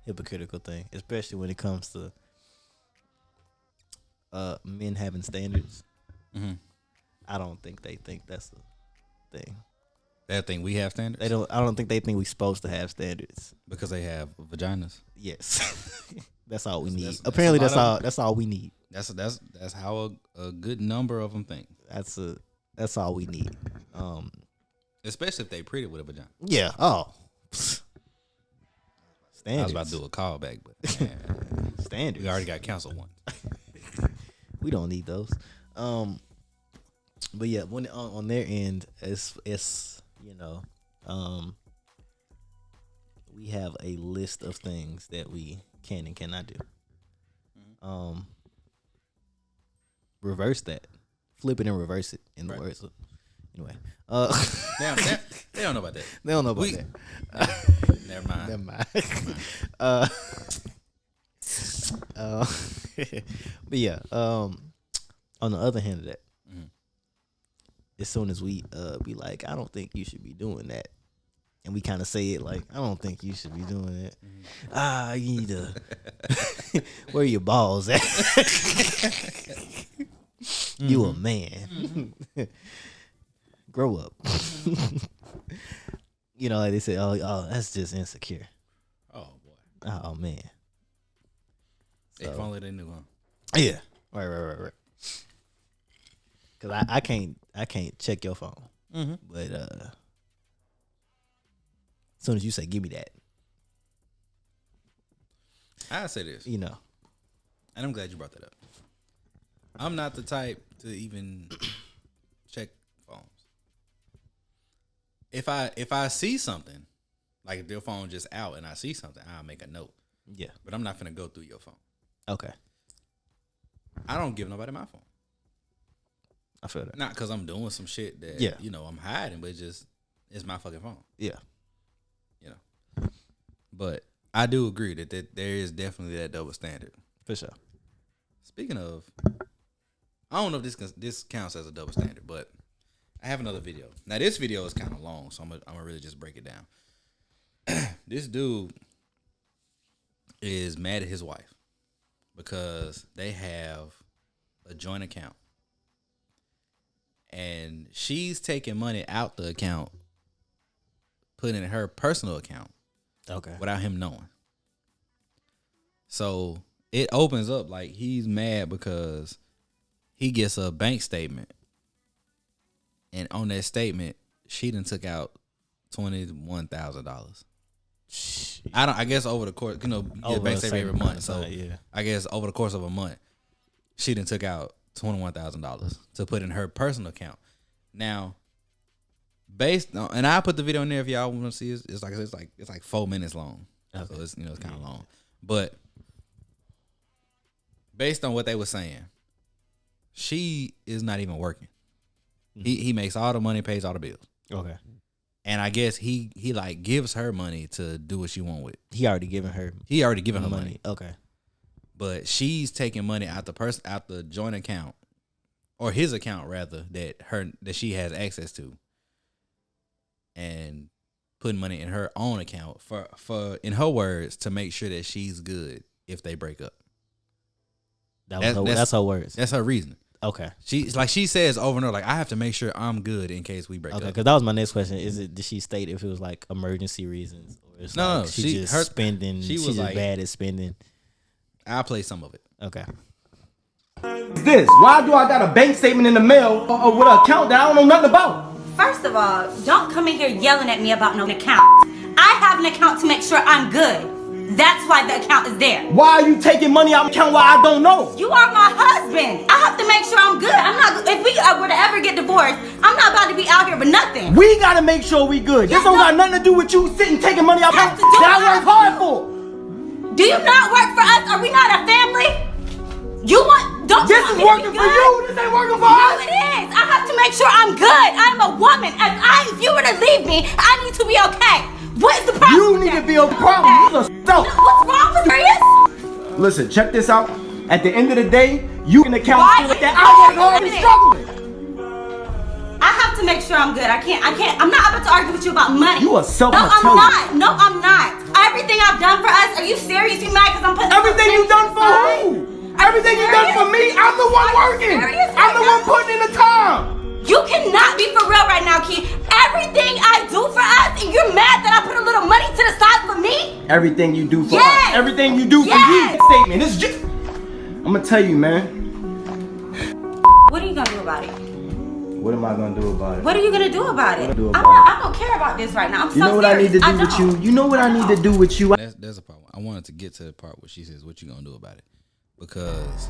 hypocritical thing, especially when it comes to men having standards. I don't think they think that's the thing. They think we have standards? They don't. I don't think they think we're supposed to have standards because they have vaginas. Yes, that's all we need. Apparently, that's all we need. That's how a good number of them think. That's all we need. Especially if they pretty with a vagina. Yeah. Oh. Standards. I was about to do a callback, but man, standards. We already got canceled one. We don't need those. But yeah, when on their end, it's we have a list of things that we can and cannot do. Reverse that, flip it and reverse it in the words. Anyway, they don't know about that. They don't know about that. Never mind. But yeah, on the other hand of that, as soon as we be like, I don't think you should be doing that, and we kind of say it like, I don't think you should be doing that. You need to where are your balls at? You a man. Grow up. Like they say, oh, that's just insecure. Oh boy. Oh man. So, if only they knew, huh? Yeah. Right. Cause I can't check your phone, but As soon as you say, "Give me that," I say this, you know. and I'm glad you brought that up. I'm not the type to even check phones. If I see something, like if your phone just out and I see something, I'll make a note. Yeah. But I'm not finna go through your phone. Okay. I don't give nobody my phone. I feel that. Not because I'm doing some shit that I'm hiding, but it's my fucking phone. Yeah. But I do agree that there is definitely that double standard. For sure. Speaking of, I don't know if this counts as a double standard, but I have another video. Now this video is kind of long, so I'm gonna really just break it down. This dude is mad at his wife because they have a joint account, and she's taking money out the account, putting it in her personal account. Okay. Without him knowing. So it opens up like he's mad because he gets a bank statement, and on that statement, she done took out $21,000. I guess over the course, you get a bank statement every month. So I guess over the course of a month, she done took out $21,000 to put in her personal account. Now, based on, and I put the video in there if y'all want to see it. It's like 4 minutes long. Okay. So it's it's kind of long. But based on what they were saying, she is not even working. He makes all the money, pays all the bills. Okay. And I guess he like gives her money to do what she want with. He already given her money. Okay. But she's taking money out the joint account, or his account rather, that she has access to, and putting money in her own account for in her words, to make sure that she's good if they break up. That's her words. That's her reason. Okay. She says over and over, like, I have to make sure I'm good in case we break up. Okay, because that was my next question. Did she state if it was like emergency reasons, or it's no, like she's spending? She's just like, bad at spending. I'll play some of it. Okay. This? Why do I got a bank statement in the mail with an account that I don't know nothing about? First of all, don't come in here yelling at me about no account. I have an account to make sure I'm good. That's why the account is there. Why are you taking money out of the account while I don't know? You are my husband. I have to make sure I'm good. If we were to ever get divorced, I'm not about to be out here with nothing. We gotta make sure we good. This don't got nothing to do with you sitting taking money out that I work hard for. Do you not work for us? Are we not a family? This is working for you. This ain't working for us. No, it is. I have to make sure I'm good. I'm a woman. If you were to leave me, I need to be okay. What is the problem? You need to be a problem. You're a self. What's wrong with Chris? Listen, check this out. At the end of the day, you can account for that I work hard and struggling. I have to make sure I'm good. I can't. I'm not about to argue with you about money. You a self. No, I'm not. No, I'm not. Everything I've done for us. Are you serious? You mad because I'm putting everything you done for who? Everything you done for me, I'm the one working. I'm the one putting in the time. You cannot be for real right now, Key. Everything I do for us, and you're mad that I put a little money to the side for me? Everything you do for us. Everything you do for you. Statement. It's just. I'm gonna tell you, man. What are you gonna do about it? What am I gonna do about it? What are you gonna do about it? I don't care about this right now. I'm so You know what I need to do with you? You know what I need to do with you? There's a problem. I wanted to get to the part where she says, "What you gonna do about it?" Because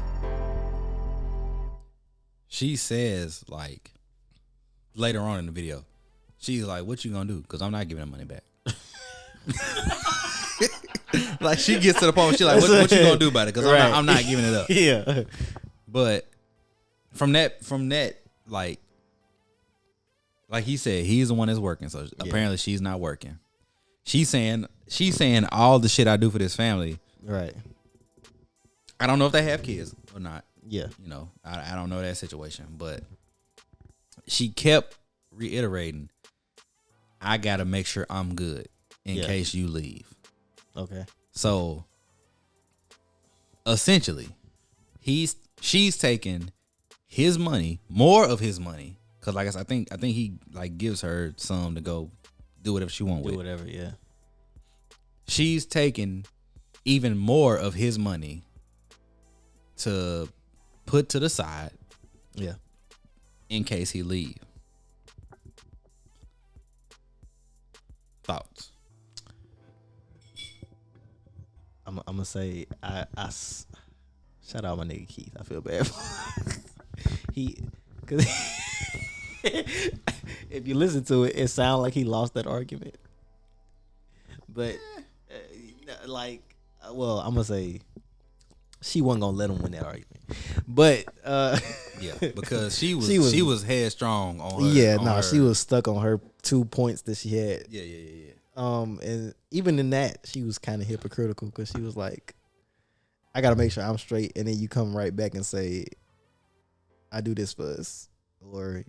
she says, like, later on in the video, she's like, "What you gonna do?" Because I'm not giving her money back. Like, she gets to the point where she's like, what you gonna do about it? Because I'm not giving it up. Yeah. But from that, like he said, he's the one that's working. So apparently she's not working. She's saying all the shit I do for this family. Right. I don't know if they have kids or not. Yeah. I don't know that situation. But she kept reiterating, I got to make sure I'm good in case you leave. Okay. So essentially, she's taking his money, more of his money, because like I said, I think he like gives her some to go do whatever she wants with. Do whatever, yeah. She's taking even more of his money to put to the side, in case he leave. Thoughts? I'm gonna say shout out my nigga Keith. I feel bad. Cause if you listen to it, it sounds like he lost that argument. But I'm gonna say she wasn't gonna let him win that argument. But yeah, because she was headstrong on her. Yeah, no, she was stuck on her 2 points that she had. Yeah. And even in that, she was kind of hypocritical because she was like, I got to make sure I'm straight. And then you come right back and say, I do this for us. Or,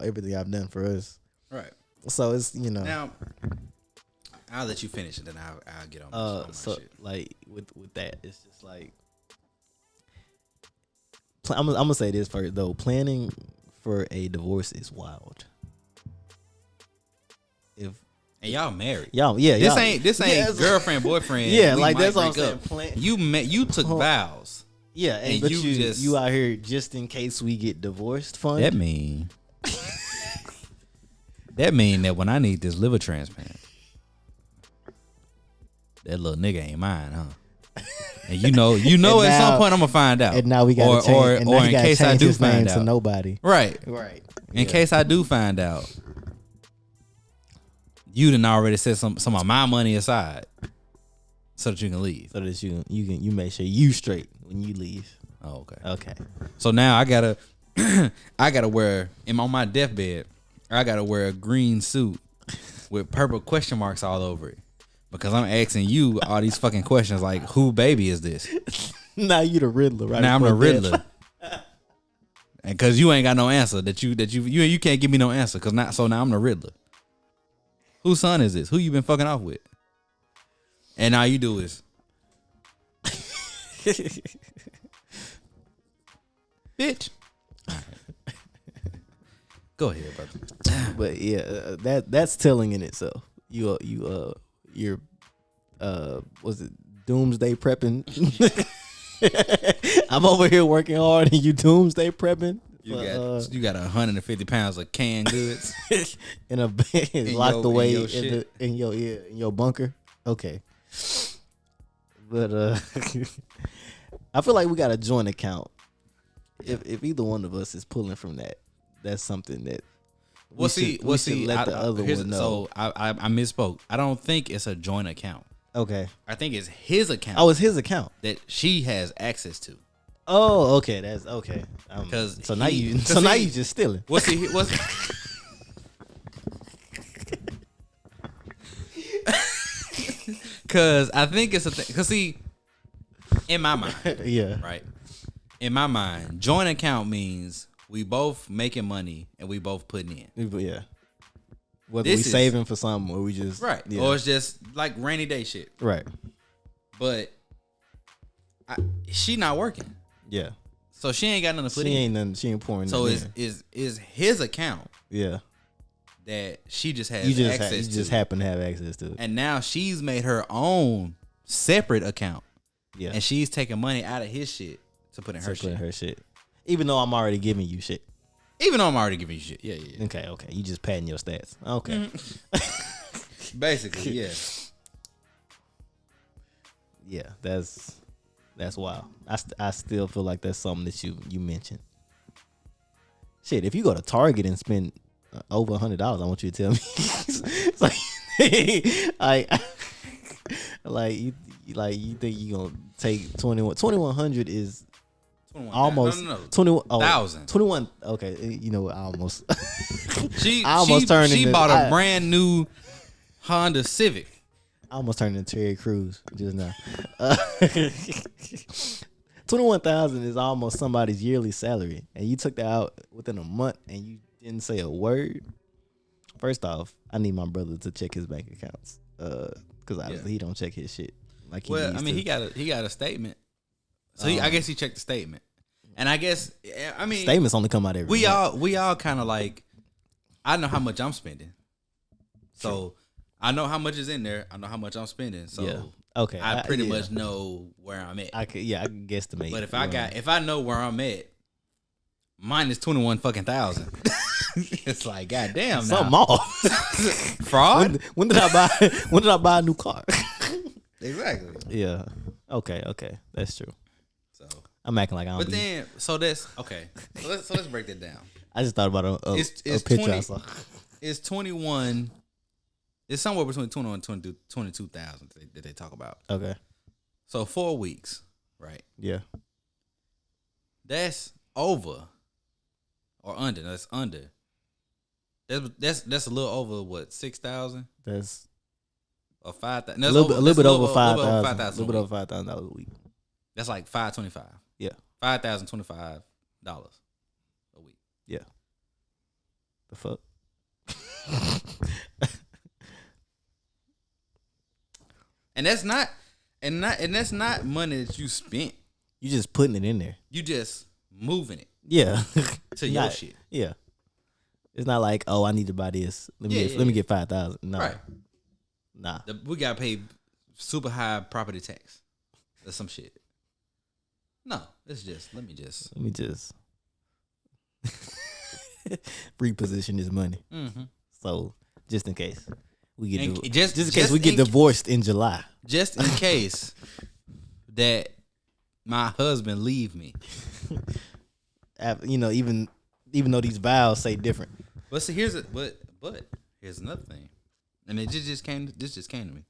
everything I've done for us. Right. So it's, Now, I'll let you finish it, then I'll get on my shit. Like, with that, it's just like, I'm going to say this first, though. Planning for a divorce is wild. And y'all married. This ain't girlfriend, boyfriend. Yeah, like that's what I'm saying. You took vows. Yeah, and but you out here just in case we get divorced fund. That mean that when I need this liver transplant, that little nigga ain't mine, huh? And at some point I'm gonna find out. And now we got to change. Or in case I do find out, to nobody. Right. In case I do find out. You done already set some of my money aside so that you can leave. So that you make sure you straight when you leave. Oh, okay. Okay. So now I gotta wear on my deathbed, I gotta wear a green suit with purple question marks all over it. Because I'm asking you all these fucking questions like, who baby is this? Now you the Riddler, right? Now I'm the Riddler. And cause you ain't got no answer that you can't give me no answer. So now I'm the Riddler. Whose son is this? Who you been fucking off with? And all you do is, bitch. Go ahead, brother. But yeah, that's telling in itself. You're was it doomsday prepping? I'm over here working hard, and you doomsday prepping. You got 150 pounds of canned goods in a bag locked away in your bunker. Okay, but I feel like we got a joint account. If either one of us is pulling from that, that's something that we should let the other one know. So I misspoke. I don't think it's a joint account. Okay, I think it's his account. Oh, it's his account that she has access to. Oh, okay, that's okay. Now you just stealing. Cause I think it's a thing. Cause see, in my mind, yeah, right. In my mind, joint account means we both making money and we both putting in. Yeah. Whether we saving for something or we just right, yeah. Or it's just like rainy day shit. Right. But she not working. Yeah. So she ain't got nothing to put in. She ain't pouring. So is his account. Yeah. That she just has access to. You just happen to have access to it. And now she's made her own separate account. Yeah. And she's taking money out of his shit to put in her shit. Even though I'm already giving you shit. Yeah. Okay. You just padding your stats. Okay. Mm-hmm. Basically, yeah. Yeah, that's wild. I still feel like that's something that you mentioned. Shit, if you go to Target and spend over $100, I want you to tell me. It's like you think you gonna take 2100 is almost 21,000. 21. Okay, you know what? I almost she bought a brand new Honda Civic. I almost turned into Terry Crews just now. 21,000 is almost somebody's yearly salary, and you took that out within a month, and you didn't say a word. First off, I need my brother to check his bank accounts, because he don't check his shit like he needs to. he got a statement, so I guess he checked the statement, and I guess statements only come out every month. We all kind of like, I know how much I'm spending, so I know how much is in there. I know how much I'm spending, so. Yeah. Okay, I pretty much know where I'm at. I can guesstimate. But if I know where I'm at, mine is 21 fucking thousand. It's like, goddamn, something off. Fraud. When did I buy a new car? Exactly. Yeah. Okay. That's true. So I'm acting like I don't. But then, so that's okay. So let's break that down. I just thought about a It's picture I saw. It's 21. It's somewhere between 21 and 22,000 that they talk about. Okay. So 4 weeks, right? Yeah. That's over or under. That's under. That's a little over what, 6,000? That's or 5,000. A little bit over 5,000. A little bit over $5,000 a week. That's like $525. Yeah. $5,025 a week. Yeah. The fuck. And that's not money that you spent. You just putting it in there. You just moving it. Yeah. To your shit. Yeah. It's not like, oh, I need to buy this. Let me get 5,000. No. Right. Nah. We gotta pay super high property tax or some shit. No, it's just let me just reposition this money. Mm-hmm. So just in case we get just in case we get divorced in July. Just in case that my husband leave me. You know, even though these vows say different. But see, here's another thing, and this just came to me.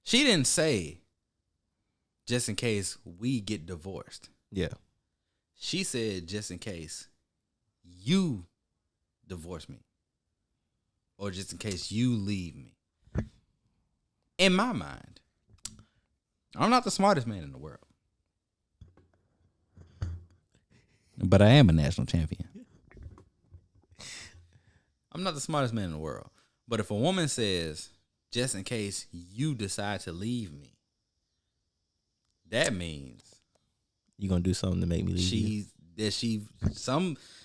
She didn't say just in case we get divorced. Yeah. She said just in case you divorce me, or just in case you leave me. In my mind, I'm not the smartest man in the world, but I am a national champion. I'm not the smartest man in the world. But if a woman says, just in case you decide to leave me, that means you're gonna do something to make me leave.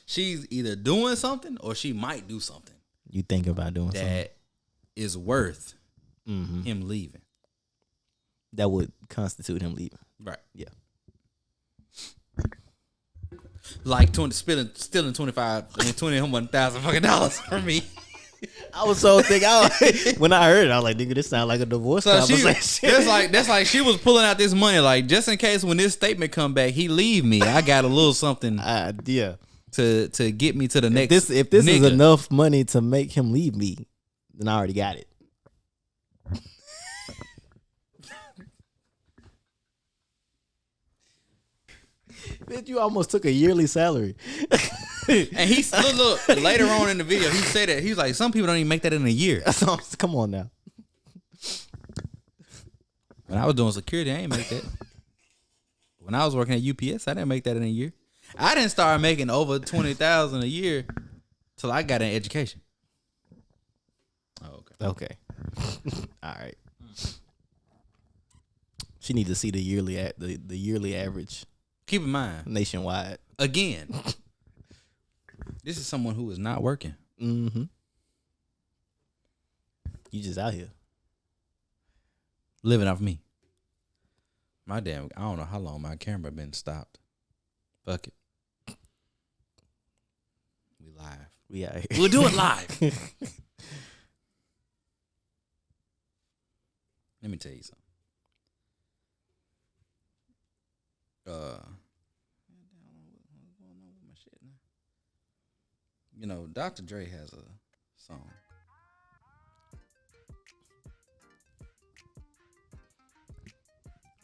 She's either doing something or she might do something. You think about doing something that is worth him leaving. That would constitute him leaving. Right. Yeah. Like stealing 21,000 fucking dollars from me. I was so thinking, when I heard it, I was like, nigga, this sounds like a divorce conversation. That's like she was pulling out this money, like, just in case when this statement come back, he leave me, I got a little something yeah. to get me to the next. If this is enough money to make him leave me, then I already got it. Bitch, you almost took a yearly salary. And he look later on in the video, he said that he's like, some people don't even make that in a year. Come on now. When I was doing security, I ain't make that. When I was working at UPS, I didn't make that in a year. I didn't start making over 20,000 a year till I got an education. Oh, okay. All right. She needs to see the yearly average. Keep in mind, nationwide. Again, this is someone who is not working. Mm-hmm. You just out here living off me. I don't know how long my camera been stopped. Fuck it. We live. We out here. We'll do it live. Let me tell you something. You know, Dr. Dre has a song.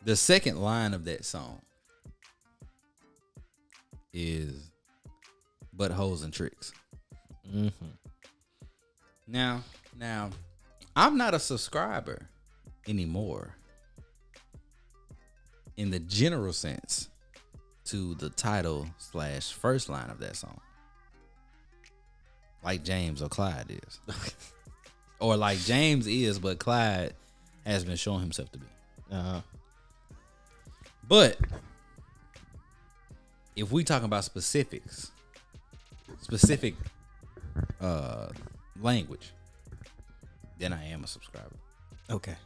The second line of that song is buttholes and tricks. Mm-hmm. Now, I'm not a subscriber anymore in the general sense to the title / first line of that song. Like James or Clyde is. Or like James is, but Clyde has been showing himself to be. Uh-huh. But if we talking about specific language, then I am a subscriber. Okay.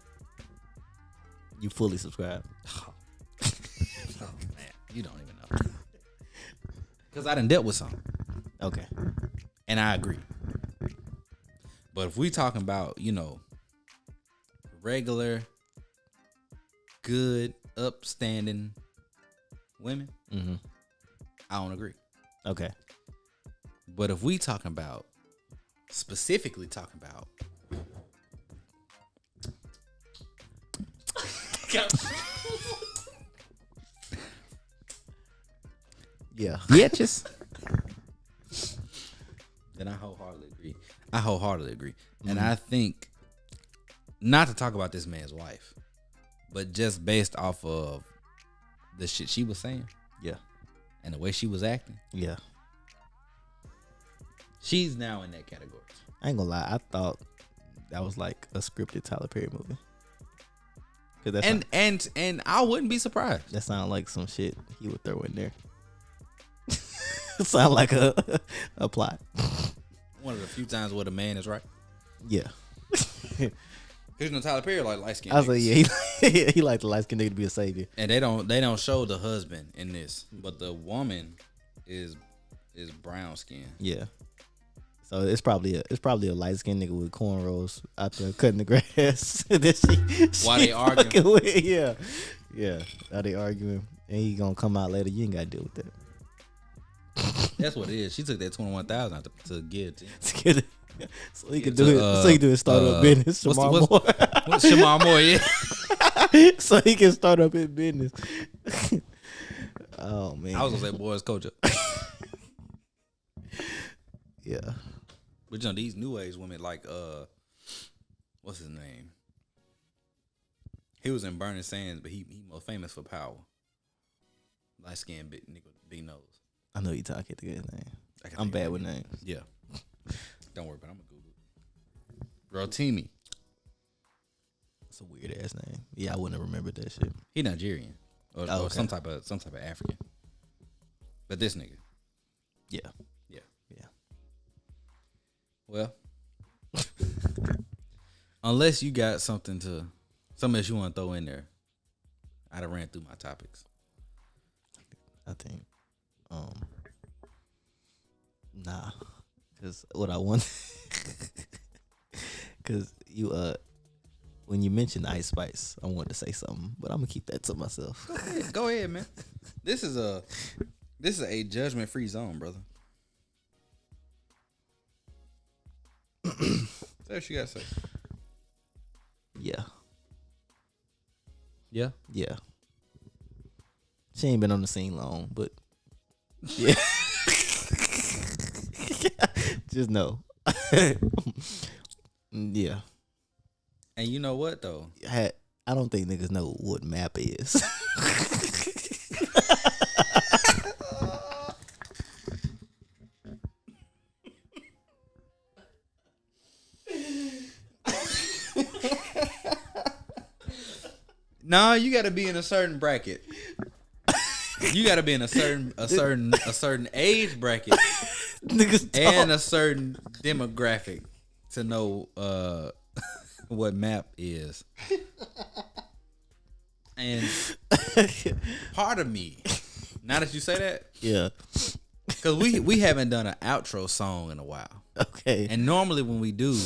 You fully subscribe. Oh man, you don't even know. Because I done dealt with some. Okay. And I agree. But if we talking about, you know, regular good, upstanding women, I don't agree. Okay. But if we specifically talking about yeah, bitches, then I wholeheartedly agree. And I think, not to talk about this man's wife, but just based off of the shit she was saying, yeah, and the way she was acting, yeah, she's now in that category. I ain't gonna lie, I thought that was like a scripted Tyler Perry movie. And I wouldn't be surprised. That sounds like some shit he would throw in there. Sound like a plot. One of the few times where the man is right. Yeah. Because Tyler Perry like light skinned. I was like, yeah, he like the light skinned nigga to be a savior. And they don't show the husband in this, but the woman is brown skinned. Yeah. So it's probably a light skinned nigga with cornrows out there cutting the grass. While they arguing. Yeah. While they arguing, and he gonna come out later. You ain't gotta deal with that. That's what it is. She took that 21,000 out to give to him. So he could do it. So he can do his startup business. Shamar Moore. What's Shamar Moore? Yeah. So he can start up his business. Oh man. I was gonna say boys coach up. Yeah. But you know these new age women like what's his name? He was in Burning Sands, but he more famous for power. Light skinned big nose. I know you talking to his name. I'm bad with names. Yeah. Don't worry, but I'm gonna Google it. Rotimi. That's a weird ass name. Yeah, I wouldn't have remembered that shit. He Nigerian. Or okay. some type of African. But this nigga. Yeah. Well, unless you got something else you want to throw in there, I'd have ran through my topics. I think, nah, because what I want, because you when you mentioned Ice Spice, I wanted to say something, but I'm gonna keep that to myself. Go ahead, man. This is a judgment free zone, brother. Say what you gotta say. Yeah. Yeah? Yeah. She ain't been on the scene long, but yeah. Just know. Yeah. And you know what though? I don't think niggas know what MAP is. No, you gotta be in a certain bracket. You gotta be in a certain age bracket and a certain demographic to know what MAP is. And part of me, now that you say that, yeah, because we haven't done an outro song in a while. Okay, and normally when we do,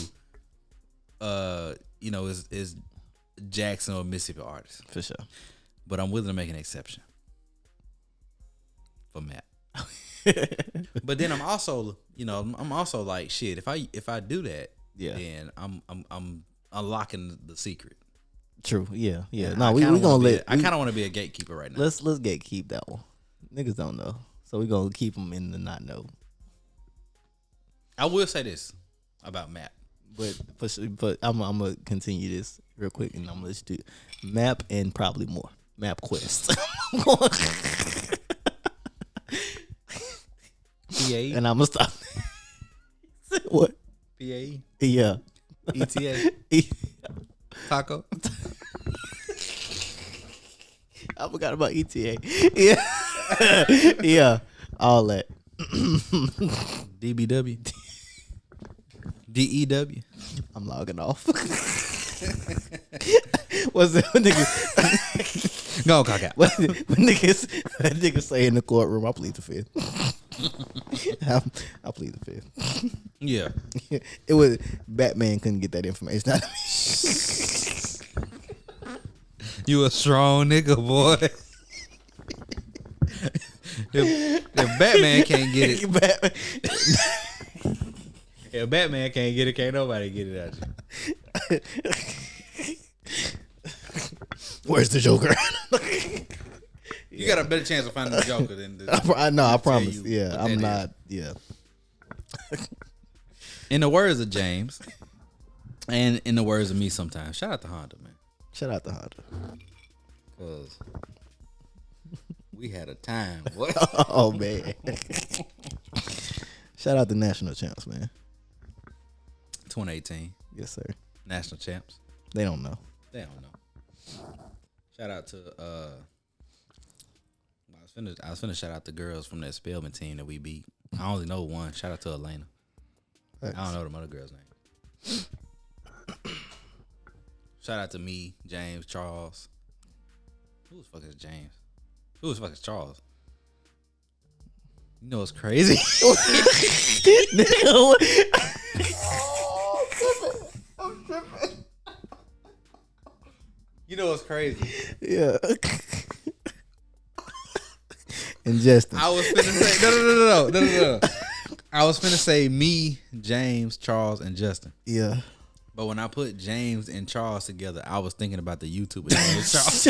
is Jackson or Mississippi artists for sure. But I'm willing to make an exception for Matt. But then I'm also like shit. If I do that, yeah, then I'm unlocking the secret. True. Yeah. And no, we gonna let. I kind of want to be a gatekeeper right now. Let's gatekeep that one. Niggas don't know, so we gonna keep them in the not know. I will say this about Matt. But I'm gonna continue this real quick, and I'm gonna let you do MAP and probably more MAP Quest. PAE, and I'm gonna stop. What? PAE. Yeah. ETA. Taco. I forgot about ETA. Yeah. Yeah. All that. DBW. DEW. I'm logging off. What's that nigga? Go cock out. What niggas say in the courtroom? I plead the fifth. I plead the fifth. Yeah. It was Batman couldn't get that information out of me. You a strong nigga, boy. if Batman can't get it, if Batman can't get it, can't nobody get it out you. Where's the Joker? You got a better chance of finding the Joker than I know. I promise. Yeah, I'm not. Yeah. In the words of James, and in the words of me, sometimes shout out to Honda, man. Shout out to Honda. Cause we had a time. What? Oh man. Shout out to national champs, man. 2018. Yes, sir. National champs. They don't know. They don't know. Shout out to I was finna shout out the girls from that Spelman team that we beat. I only know one. Shout out to Elena. Thanks. I don't know the other girl's name. Shout out to me, James, Charles. Who the fuck is James? Who the fuck is Charles? You know what's crazy? I'm tripping. You know what's crazy? Yeah. And Justin. I was finna say no. I was finna say me, James, Charles, and Justin. Yeah. But when I put James and Charles together, I was thinking about the YouTuber James Charles.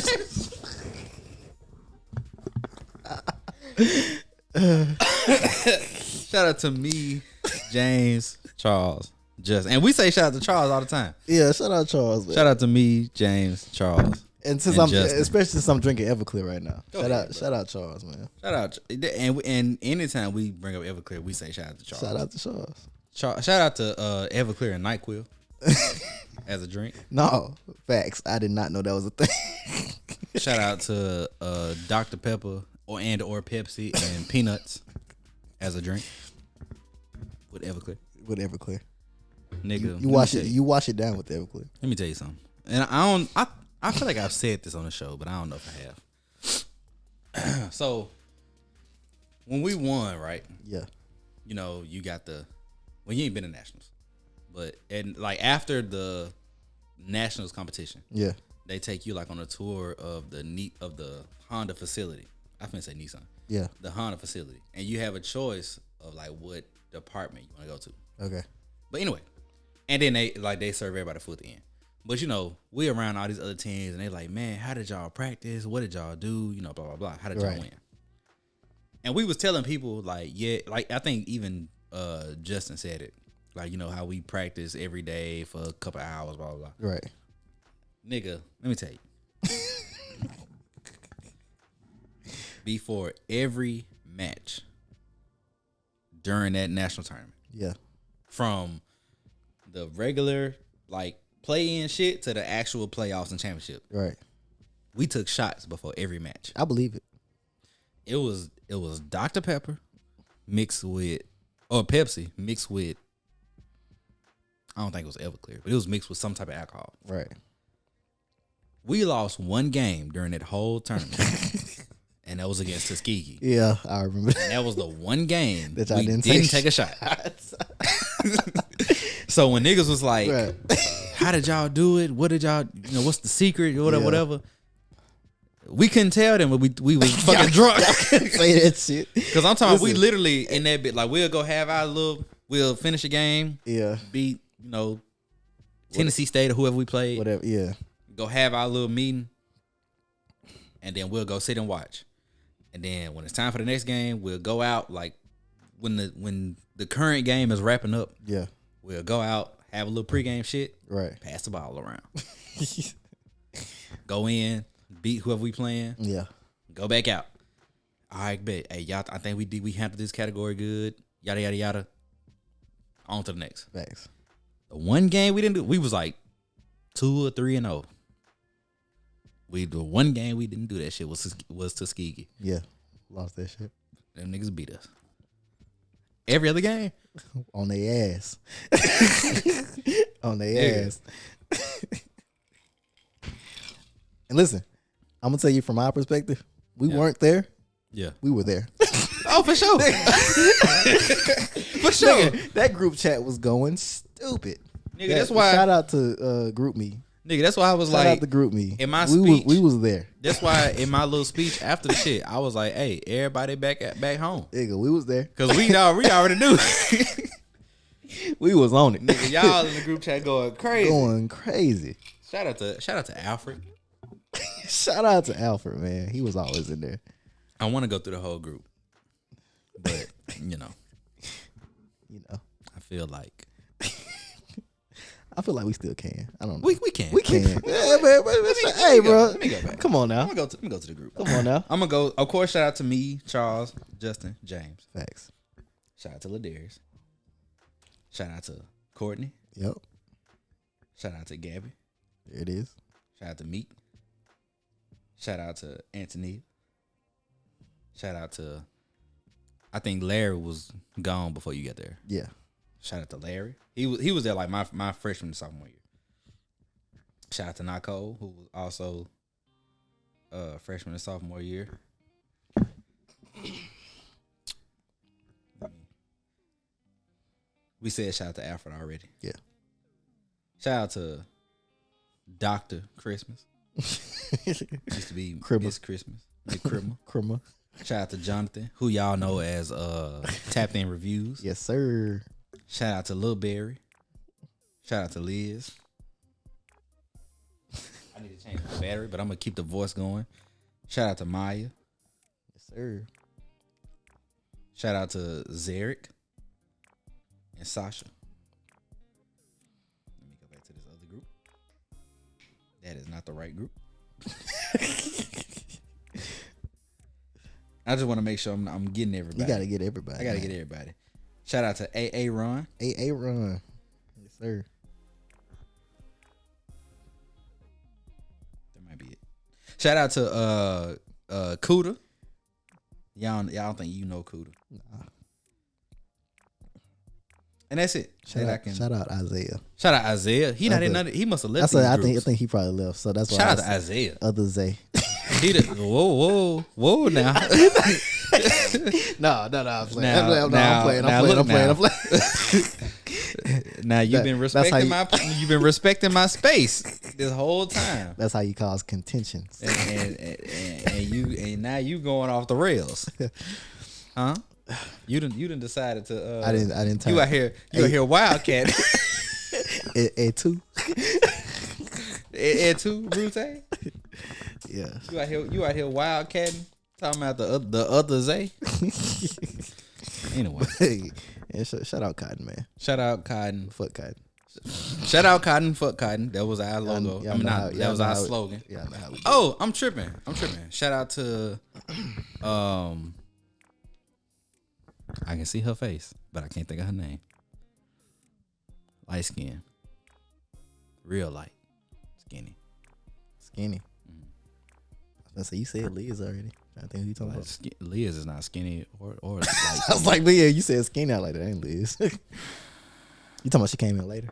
Shout out to me, James, Charles, Justin. And we say shout out to Charles all the time. Yeah, shout out Charles. Man. Shout out to me, James, Charles. And since especially since I'm drinking Everclear right now. Shout out Charles, man. Shout out. And anytime we bring up Everclear, we say shout out to Charles. Shout out to Charles. Shout out to Everclear and NyQuil as a drink. No, facts. I did not know that was a thing. Shout out to Dr. Pepper or Pepsi and peanuts as a drink with Everclear. With Everclear, nigga, you wash it down with Everclear. Let me tell you something. And I feel like I've said this on the show, but I don't know if I have. So when we won, right? Yeah. You know, you got you ain't been to nationals, but like after the nationals competition, yeah, they take you like on a tour of the Honda facility. I finna say Nissan. Yeah. The Honda facility, and you have a choice of like what department you want to go to. Okay. But anyway, and then they serve everybody food at the end. But you know, we around all these other teams, and they like, man, how did y'all practice? What did y'all do? You know, blah blah blah. How did y'all win? And we was telling people like, yeah, like I think even Justin said it, like, you know how we practice every day for a couple hours, blah blah blah. Right. Nigga, let me tell you. Before every match during that national tournament. Yeah. From the regular like play-in shit to the actual playoffs and championship. Right. We took shots before every match. I believe it. It was Dr. Pepper mixed with Pepsi mixed with, I don't think it was Everclear, but it was mixed with some type of alcohol. Right. We lost one game during that whole tournament. And that was against Tuskegee. Yeah, I remember. And that was the one game that we didn't take a shot. So when niggas was like, right, how did y'all do it? What did y'all, what's the secret? Whatever. We couldn't tell them, but we was fucking drunk. Say that shit. Because I'm talking, we literally in that bit, like we'll go have our we'll finish a game. Yeah. Beat, Tennessee State or whoever we played. Whatever, yeah. Go have our little meeting. And then we'll go sit and watch. And then when it's time for the next game, we'll go out like when the current game is wrapping up. Yeah. We'll go out, have a little pregame shit. Right. Pass the ball around. Go in, beat whoever we playing. Yeah. Go back out. All right, bet. Hey, y'all, I think we handled this category good. Yada yada yada. On to the next. Thanks. The one game we didn't do, we was like 2 or 3-0. The one game we didn't do that shit was Tuskegee. Yeah. Lost that shit. Them niggas beat us. Every other game? On their ass. On their ass. And listen, I'm going to tell you from our perspective, we weren't there. Yeah. We were there. Oh, for sure. For sure. Nigga, that group chat was going stupid. Nigga, that's why. Shout out to Group Me. Nigga, that's why I was Shout like, out the group me. in my speech, we was there. That's why in my little speech after the shit, I was like, hey, everybody back home. Nigga, we was there. Cause we already knew. We was on it. Nigga, y'all in the group chat going crazy. Going crazy. Shout out to Alfred. Shout out to Alfred, man. He was always in there. I want to go through the whole group. But, you know. I feel like we still can. I don't know. We can. We can. Yeah, man, hey, bro. Let me go back. Come on now. Let me go to the group. Come on now. I'm going to go. Of course, shout out to me, Charles, Justin, James. Facts. Shout out to Ladarius. Shout out to Courtney. Yep. Shout out to Gabby. There it is. Shout out to Meek. Shout out to Anthony. Shout out to, I think Larry was gone before you got there. Yeah. Shout out to Larry. He was there like my freshman and sophomore year. Shout out to Nicole, who was also freshman and sophomore year. We said shout out to Alfred already. Yeah. Shout out to Dr. Christmas. Used to be Miss Christmas. Miss Crimmer. Shout out to Jonathan, who y'all know as Tapped In Reviews. Yes, sir. Shout out to Lil Berry. Shout out to Liz. I need to change my battery, but I'm going to keep the voice going. Shout out to Maya. Yes, sir. Shout out to Zarek and Sasha. Let me go back to this other group. That is not the right group. I just want to make sure I'm getting everybody. You got to get everybody. I got to get everybody. Shout out to AA Ron. AA Ron. Yes, sir. That might be it. Shout out to Cuda. Y'all think you know Cuda. Nah. And that's it. Shout out Isaiah. Shout out Isaiah. He not in none. He must have left. I think he probably left. So that's why. Shout out to Isaiah. Other Zay. Whoa now. No. I'm playing. I'm playing. Now you've been respecting my space this whole time. That's how you cause contentions. And now you going off the rails, huh? You done decided to. I didn't. You out here wildcat. At two. At two, Brute. Yeah. You out here wildcatting, talking about the other Zay. Anyway, yeah, shout out Cotton, man. Shout out Cotton. Fuck Cotton. Shout out Cotton. Fuck Cotton. That was our logo. That was our slogan. Yeah. Oh, I'm tripping. Shout out to I can see her face, but I can't think of her name. Light skin. Real light. Skinny. Mm-hmm. I was gonna say, you said Liz already. I think who you talking about? Liz is not skinny or light. I was like, but yeah, you said skinny. I like that. Ain't Liz. You talking about she came in later?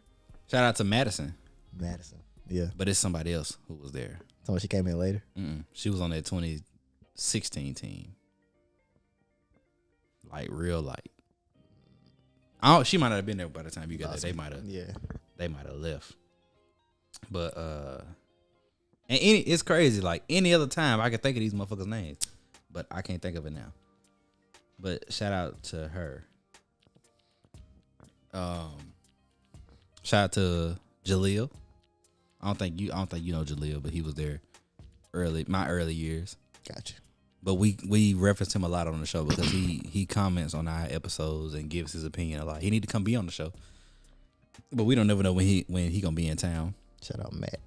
Shout out to Madison. Yeah. But it's somebody else who was there. Talking about she came in later? She was on that 2016 team. Like real light. She might not have been there by the time you got there. They might have left. But and it's crazy. Like any other time I could think of these motherfuckers' names, but I can't think of it now. But shout out to her. Shout out to Jaleel. I don't think you know Jaleel, but he was there my early years. Gotcha. But we reference him a lot on the show because he comments on our episodes and gives his opinion a lot. He need to come be on the show, but we don't never know when he gonna be in town. Shout out Matt.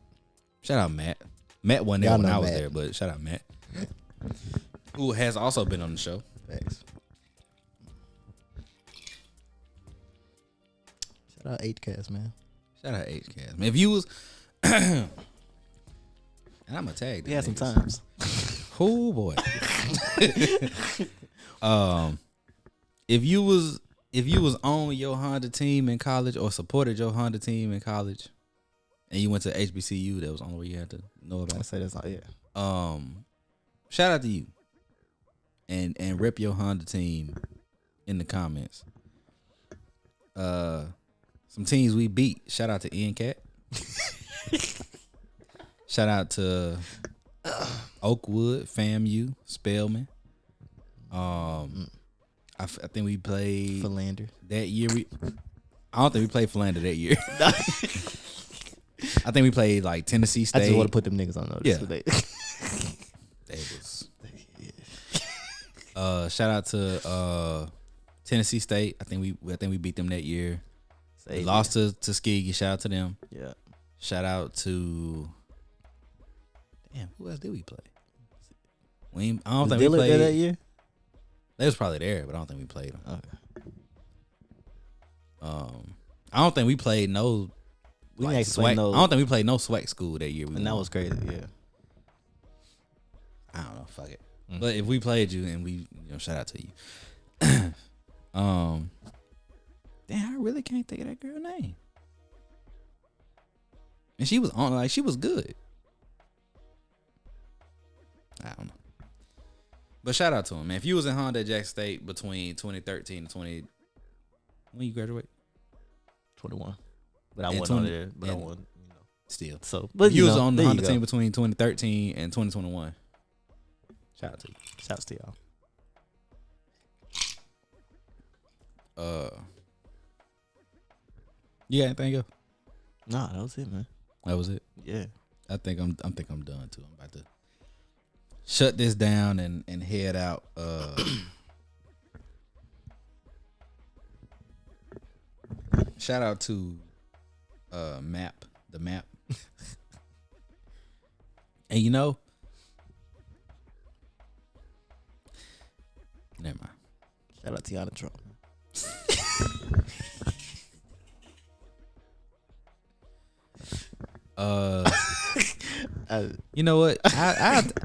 Matt wasn't there when I was Matt. there, but shout out Matt, who has also been on the show. Thanks. Shout out H-Cast, man. Shout out H-Cast, man. If you was, and I'm gonna tag. Yeah, sometimes. Oh boy. If you was on your Honda team in college or supported your Honda team in college, and you went to HBCU, that was the only way you had to know about it. I say that's all. Yeah. Shout out to you. And rep your Honda team in the comments. Some teams we beat. Shout out to Ian Cat. Shout out to Oakwood, FAMU, Spelman. I think we played Philander that year. I don't think we played Philander that year. I think we played like Tennessee State. I just want to put them niggas on notice. Yeah. They was. Shout out to Tennessee State. I think we beat them that year. We lost to Tuskegee. Shout out to them. Yeah. Shout out to. Damn, who else did we play? I don't think we played there that year. They was probably there, but I don't think we played them. Okay. I don't think we played no. We like, didn't play no. I don't think we played no SWAC school that year. And that was crazy. Yeah. I don't know. Fuck it. But if we played you and we, shout out to you. Damn, I really can't think of that girl's name. And she was on, like, she was good. I don't know. But shout out to him, man. If you was in Honda at Jack State between 2013 and 20, when you graduate? 21. But I wasn't on there. But I wasn't, still. So, but you was on the Honda team between 2013 and 2021. Shout out to you. Shouts to y'all. You got anything else? Nah, that was it, man. That was it. Yeah. I think I'm done too. I'm about to shut this down and head out. Shout out to the map. And never mind. Shout out to Tiana Trump. You know what?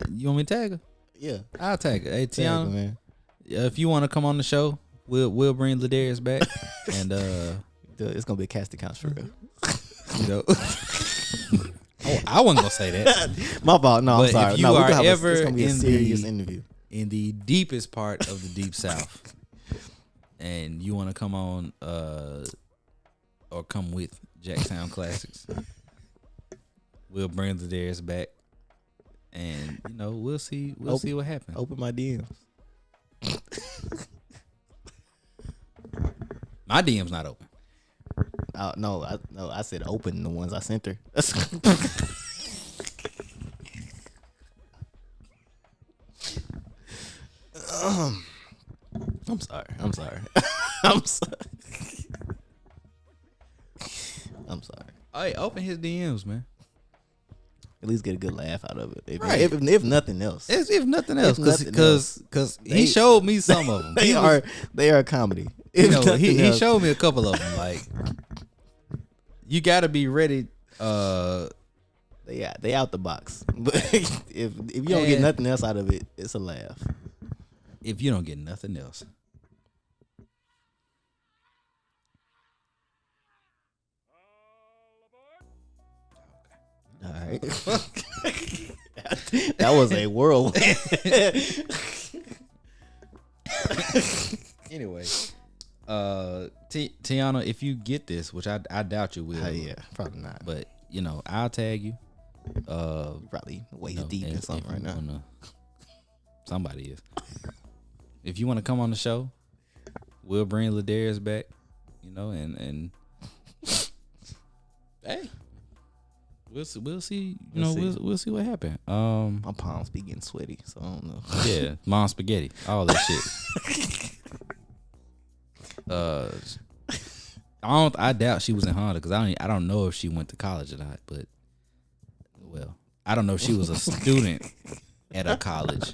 You want me to tag her? Yeah, I'll tag her. Hey, Tag her, Tiana, man. If you want to come on the show, we'll bring Ladarius back, and it's gonna be a casting couch for real. I wasn't gonna say that. My fault. No, but I'm sorry. If you are ever it's gonna be a serious interview in the deepest part of the Deep South, and you want to come on or come with Jacktown Classix, we'll bring Ladarius back, and we'll see what happens. Open my DMs. My DM's not open. No, I said open the ones I sent her. I'm sorry. I'm sorry. Hey, open his DMs, man. At least get a good laugh out of it. If nothing else. If nothing else, because he showed me some of them. They are comedy. He showed me a couple of them. Like, you got to be ready. They out the box. But if you don't get nothing else out of it, it's a laugh. If you don't get nothing else. All right. That was a whirlwind. Anyway, Tiana, if you get this, which I doubt you will. Yeah, probably not. But I'll tag you. Probably waist deep in something right now. Somebody is. If you want to come on the show, we'll bring Ladarius back. And hey. We'll see. We'll see what happens. My palms be getting sweaty, so I don't know. Yeah, mom spaghetti, all that shit. I doubt she was in Honda because I don't know if she went to college or not. But I don't know if she was a student at a college.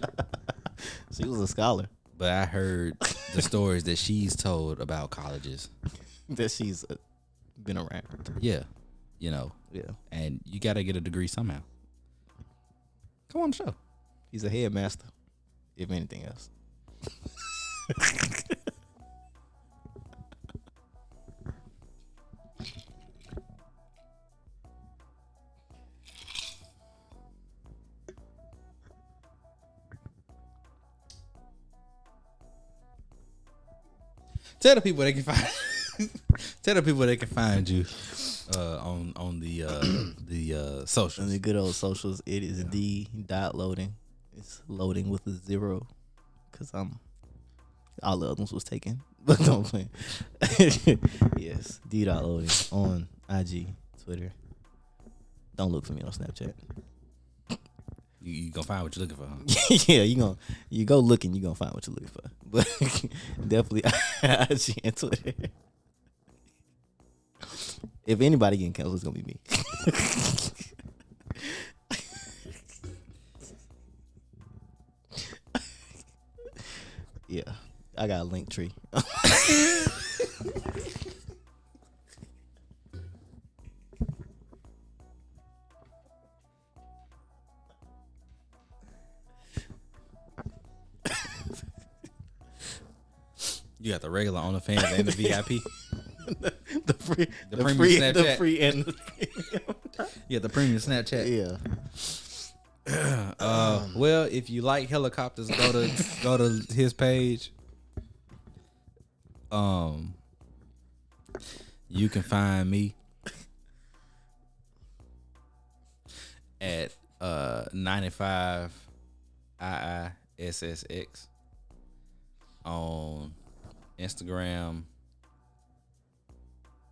She was a scholar. But I heard the stories that she's told about colleges. That she's been around. Yeah. Yeah. And you got to get a degree somehow. Come on the show. He's a headmaster, if anything else. Tell the people they can find you on the socials. On the good old socials, it is D.loading. It's loading with a 0 because all the other ones was taken. But don't play. Yes, D.loading on IG, Twitter. Don't look for me on Snapchat. You gonna find what you're looking for, huh? Yeah, you go looking, you gonna find what you're looking for. But definitely IG and Twitter. If anybody getting canceled, it's gonna be me. Yeah, I got a link tree. You got the regular OnlyFans and the VIP. the premium Snapchat. The free and yeah, the premium Snapchat. Yeah. Well, if you like helicopters, go to his page. You can find me at 95 IISSX on Instagram,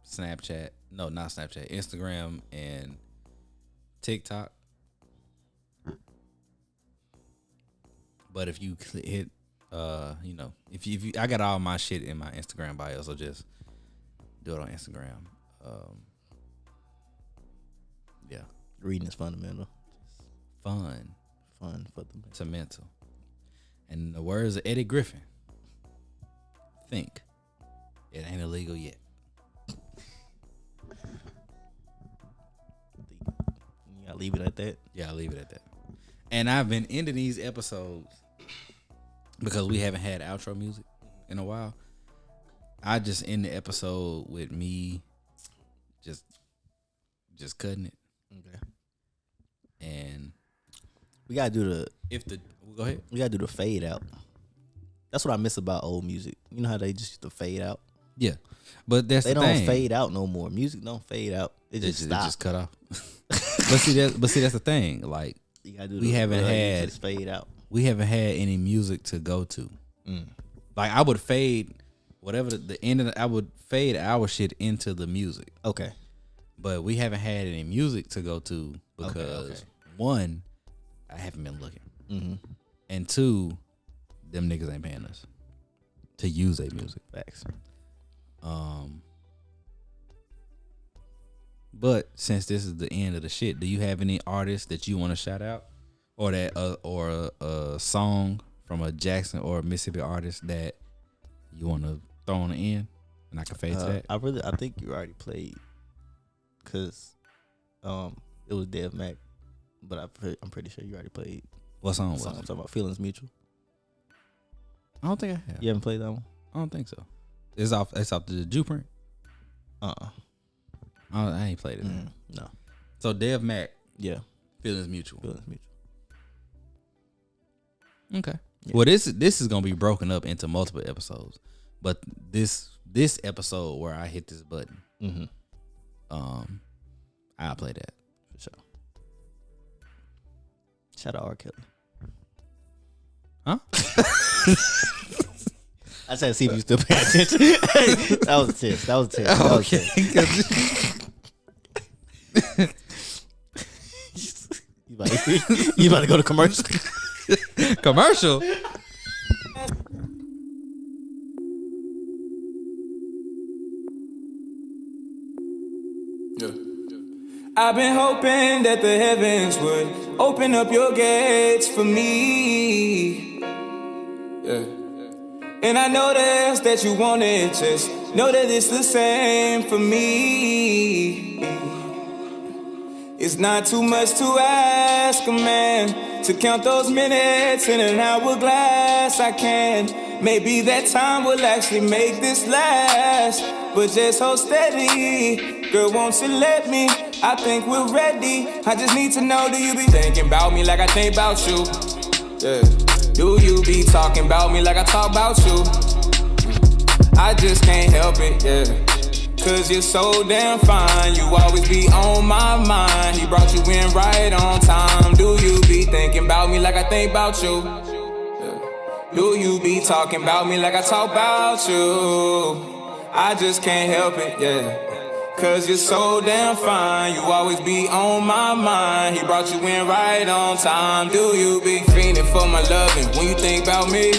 Snapchat. No, not Snapchat. Instagram and TikTok. But if you hit, if you, I got all my shit in my Instagram bio, so just do it on Instagram. Yeah, reading is fundamental. Fun for the mental. To mental. And in the words of Eddie Griffin, think it ain't illegal yet. You gotta leave it at that. Yeah, I'll leave it at that. And I've been ending these episodes because we haven't had outro music in a while. I just end the episode with me just cutting it. Okay. And we gotta do go ahead. We gotta do the fade out. That's what I miss about old music. You know how they just used to fade out? Yeah. But they don't fade out no more. Music don't fade out. It just cut off. But see that's the thing. Like you gotta do we haven't had just fade out. We haven't had any music to go to. Like I would fade whatever the end of I would fade our shit into the music. Okay. But we haven't had any music to go to because one, I haven't been looking. Mm-hmm. And two, them niggas ain't paying us to use their music. Facts. But since this is the end of the shit, do you have any artists that you want to shout out, or that or a song from a Jackson or a Mississippi artist that you want to throw on the end, and I can fade to that? I think you already played, cause it was Dev Mac, but I'm pretty sure you already played. What song was it? I'm talking about Feelings Mutual. I don't think I have. You haven't played that one? I don't think so. It's off the Jew print. I ain't played it. No. So Dev Mac. Yeah. Feelings Mutual. Feelings Mutual. Okay. Yeah. Well, this is gonna be broken up into multiple episodes, but this episode where I hit this button, I'll play that for sure. Shout out R. Kelly. Huh? I tried to see if you still pay attention. That was a test. That was a test. That was a test. You about to go to commercial? Commercial? Yeah. I've been hoping that the heavens would open up your gates for me. Yeah. And I noticed that you want it, just know that it's the same for me. It's not too much to ask a man to count those minutes in an hourglass. I can. Maybe that time will actually make this last. But just hold steady. Girl, won't you let me? I think we're ready. I just need to know, do you be thinking about me like I think about you? Yeah. Do you be talking about me like I talk about you? I just can't help it, yeah. Cause you're so damn fine, you always be on my mind. He brought you in right on time. Do you be thinking about me like I think about you? Do you be talking about me like I talk about you? I just can't help it, yeah. Cause you're so damn fine, you always be on my mind. He brought you in right on time. Do you be fiending for my loving when you think about me?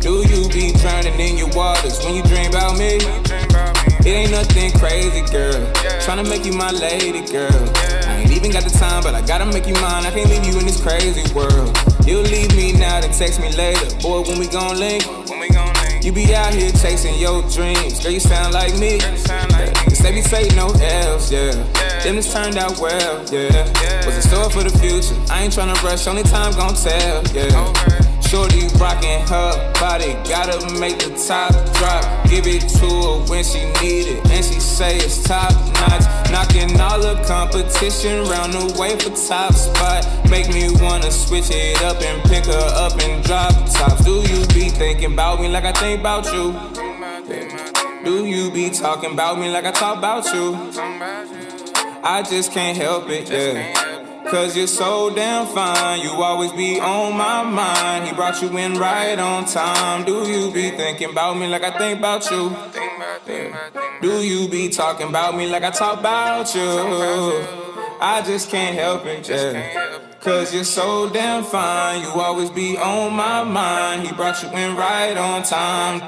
Do you be drowning in your waters when you dream about me? It ain't nothing crazy, girl. Tryna make you my lady, girl. I ain't even got the time, but I gotta make you mine. I can't leave you in this crazy world. You'll leave me now, then text me later. Boy, when we gon' link? You be out here chasing your dreams. Girl, you sound like me. You say we say no else, yeah. Them this turned out well, yeah. Was a store for the future. I ain't tryna rush, only time gon' tell, yeah. Shorty rockin' her body, gotta make the top drop. Give it to her when she need it, and she say it's top notch. Knocking all the competition round the way for top spot. Make me wanna switch it up and pick her up and drop tops. Do you be thinking about me like I think about you? Do you be talking about me like I talk about you? I just can't help it, yeah. Cause you're so damn fine, you always be on my mind. He brought you in right on time. Do you be thinking about me like I think about you? Do you be talking about me like I talk about you? I just can't help it, yeah. Cause you're so damn fine, you always be on my mind. He brought you in right on time.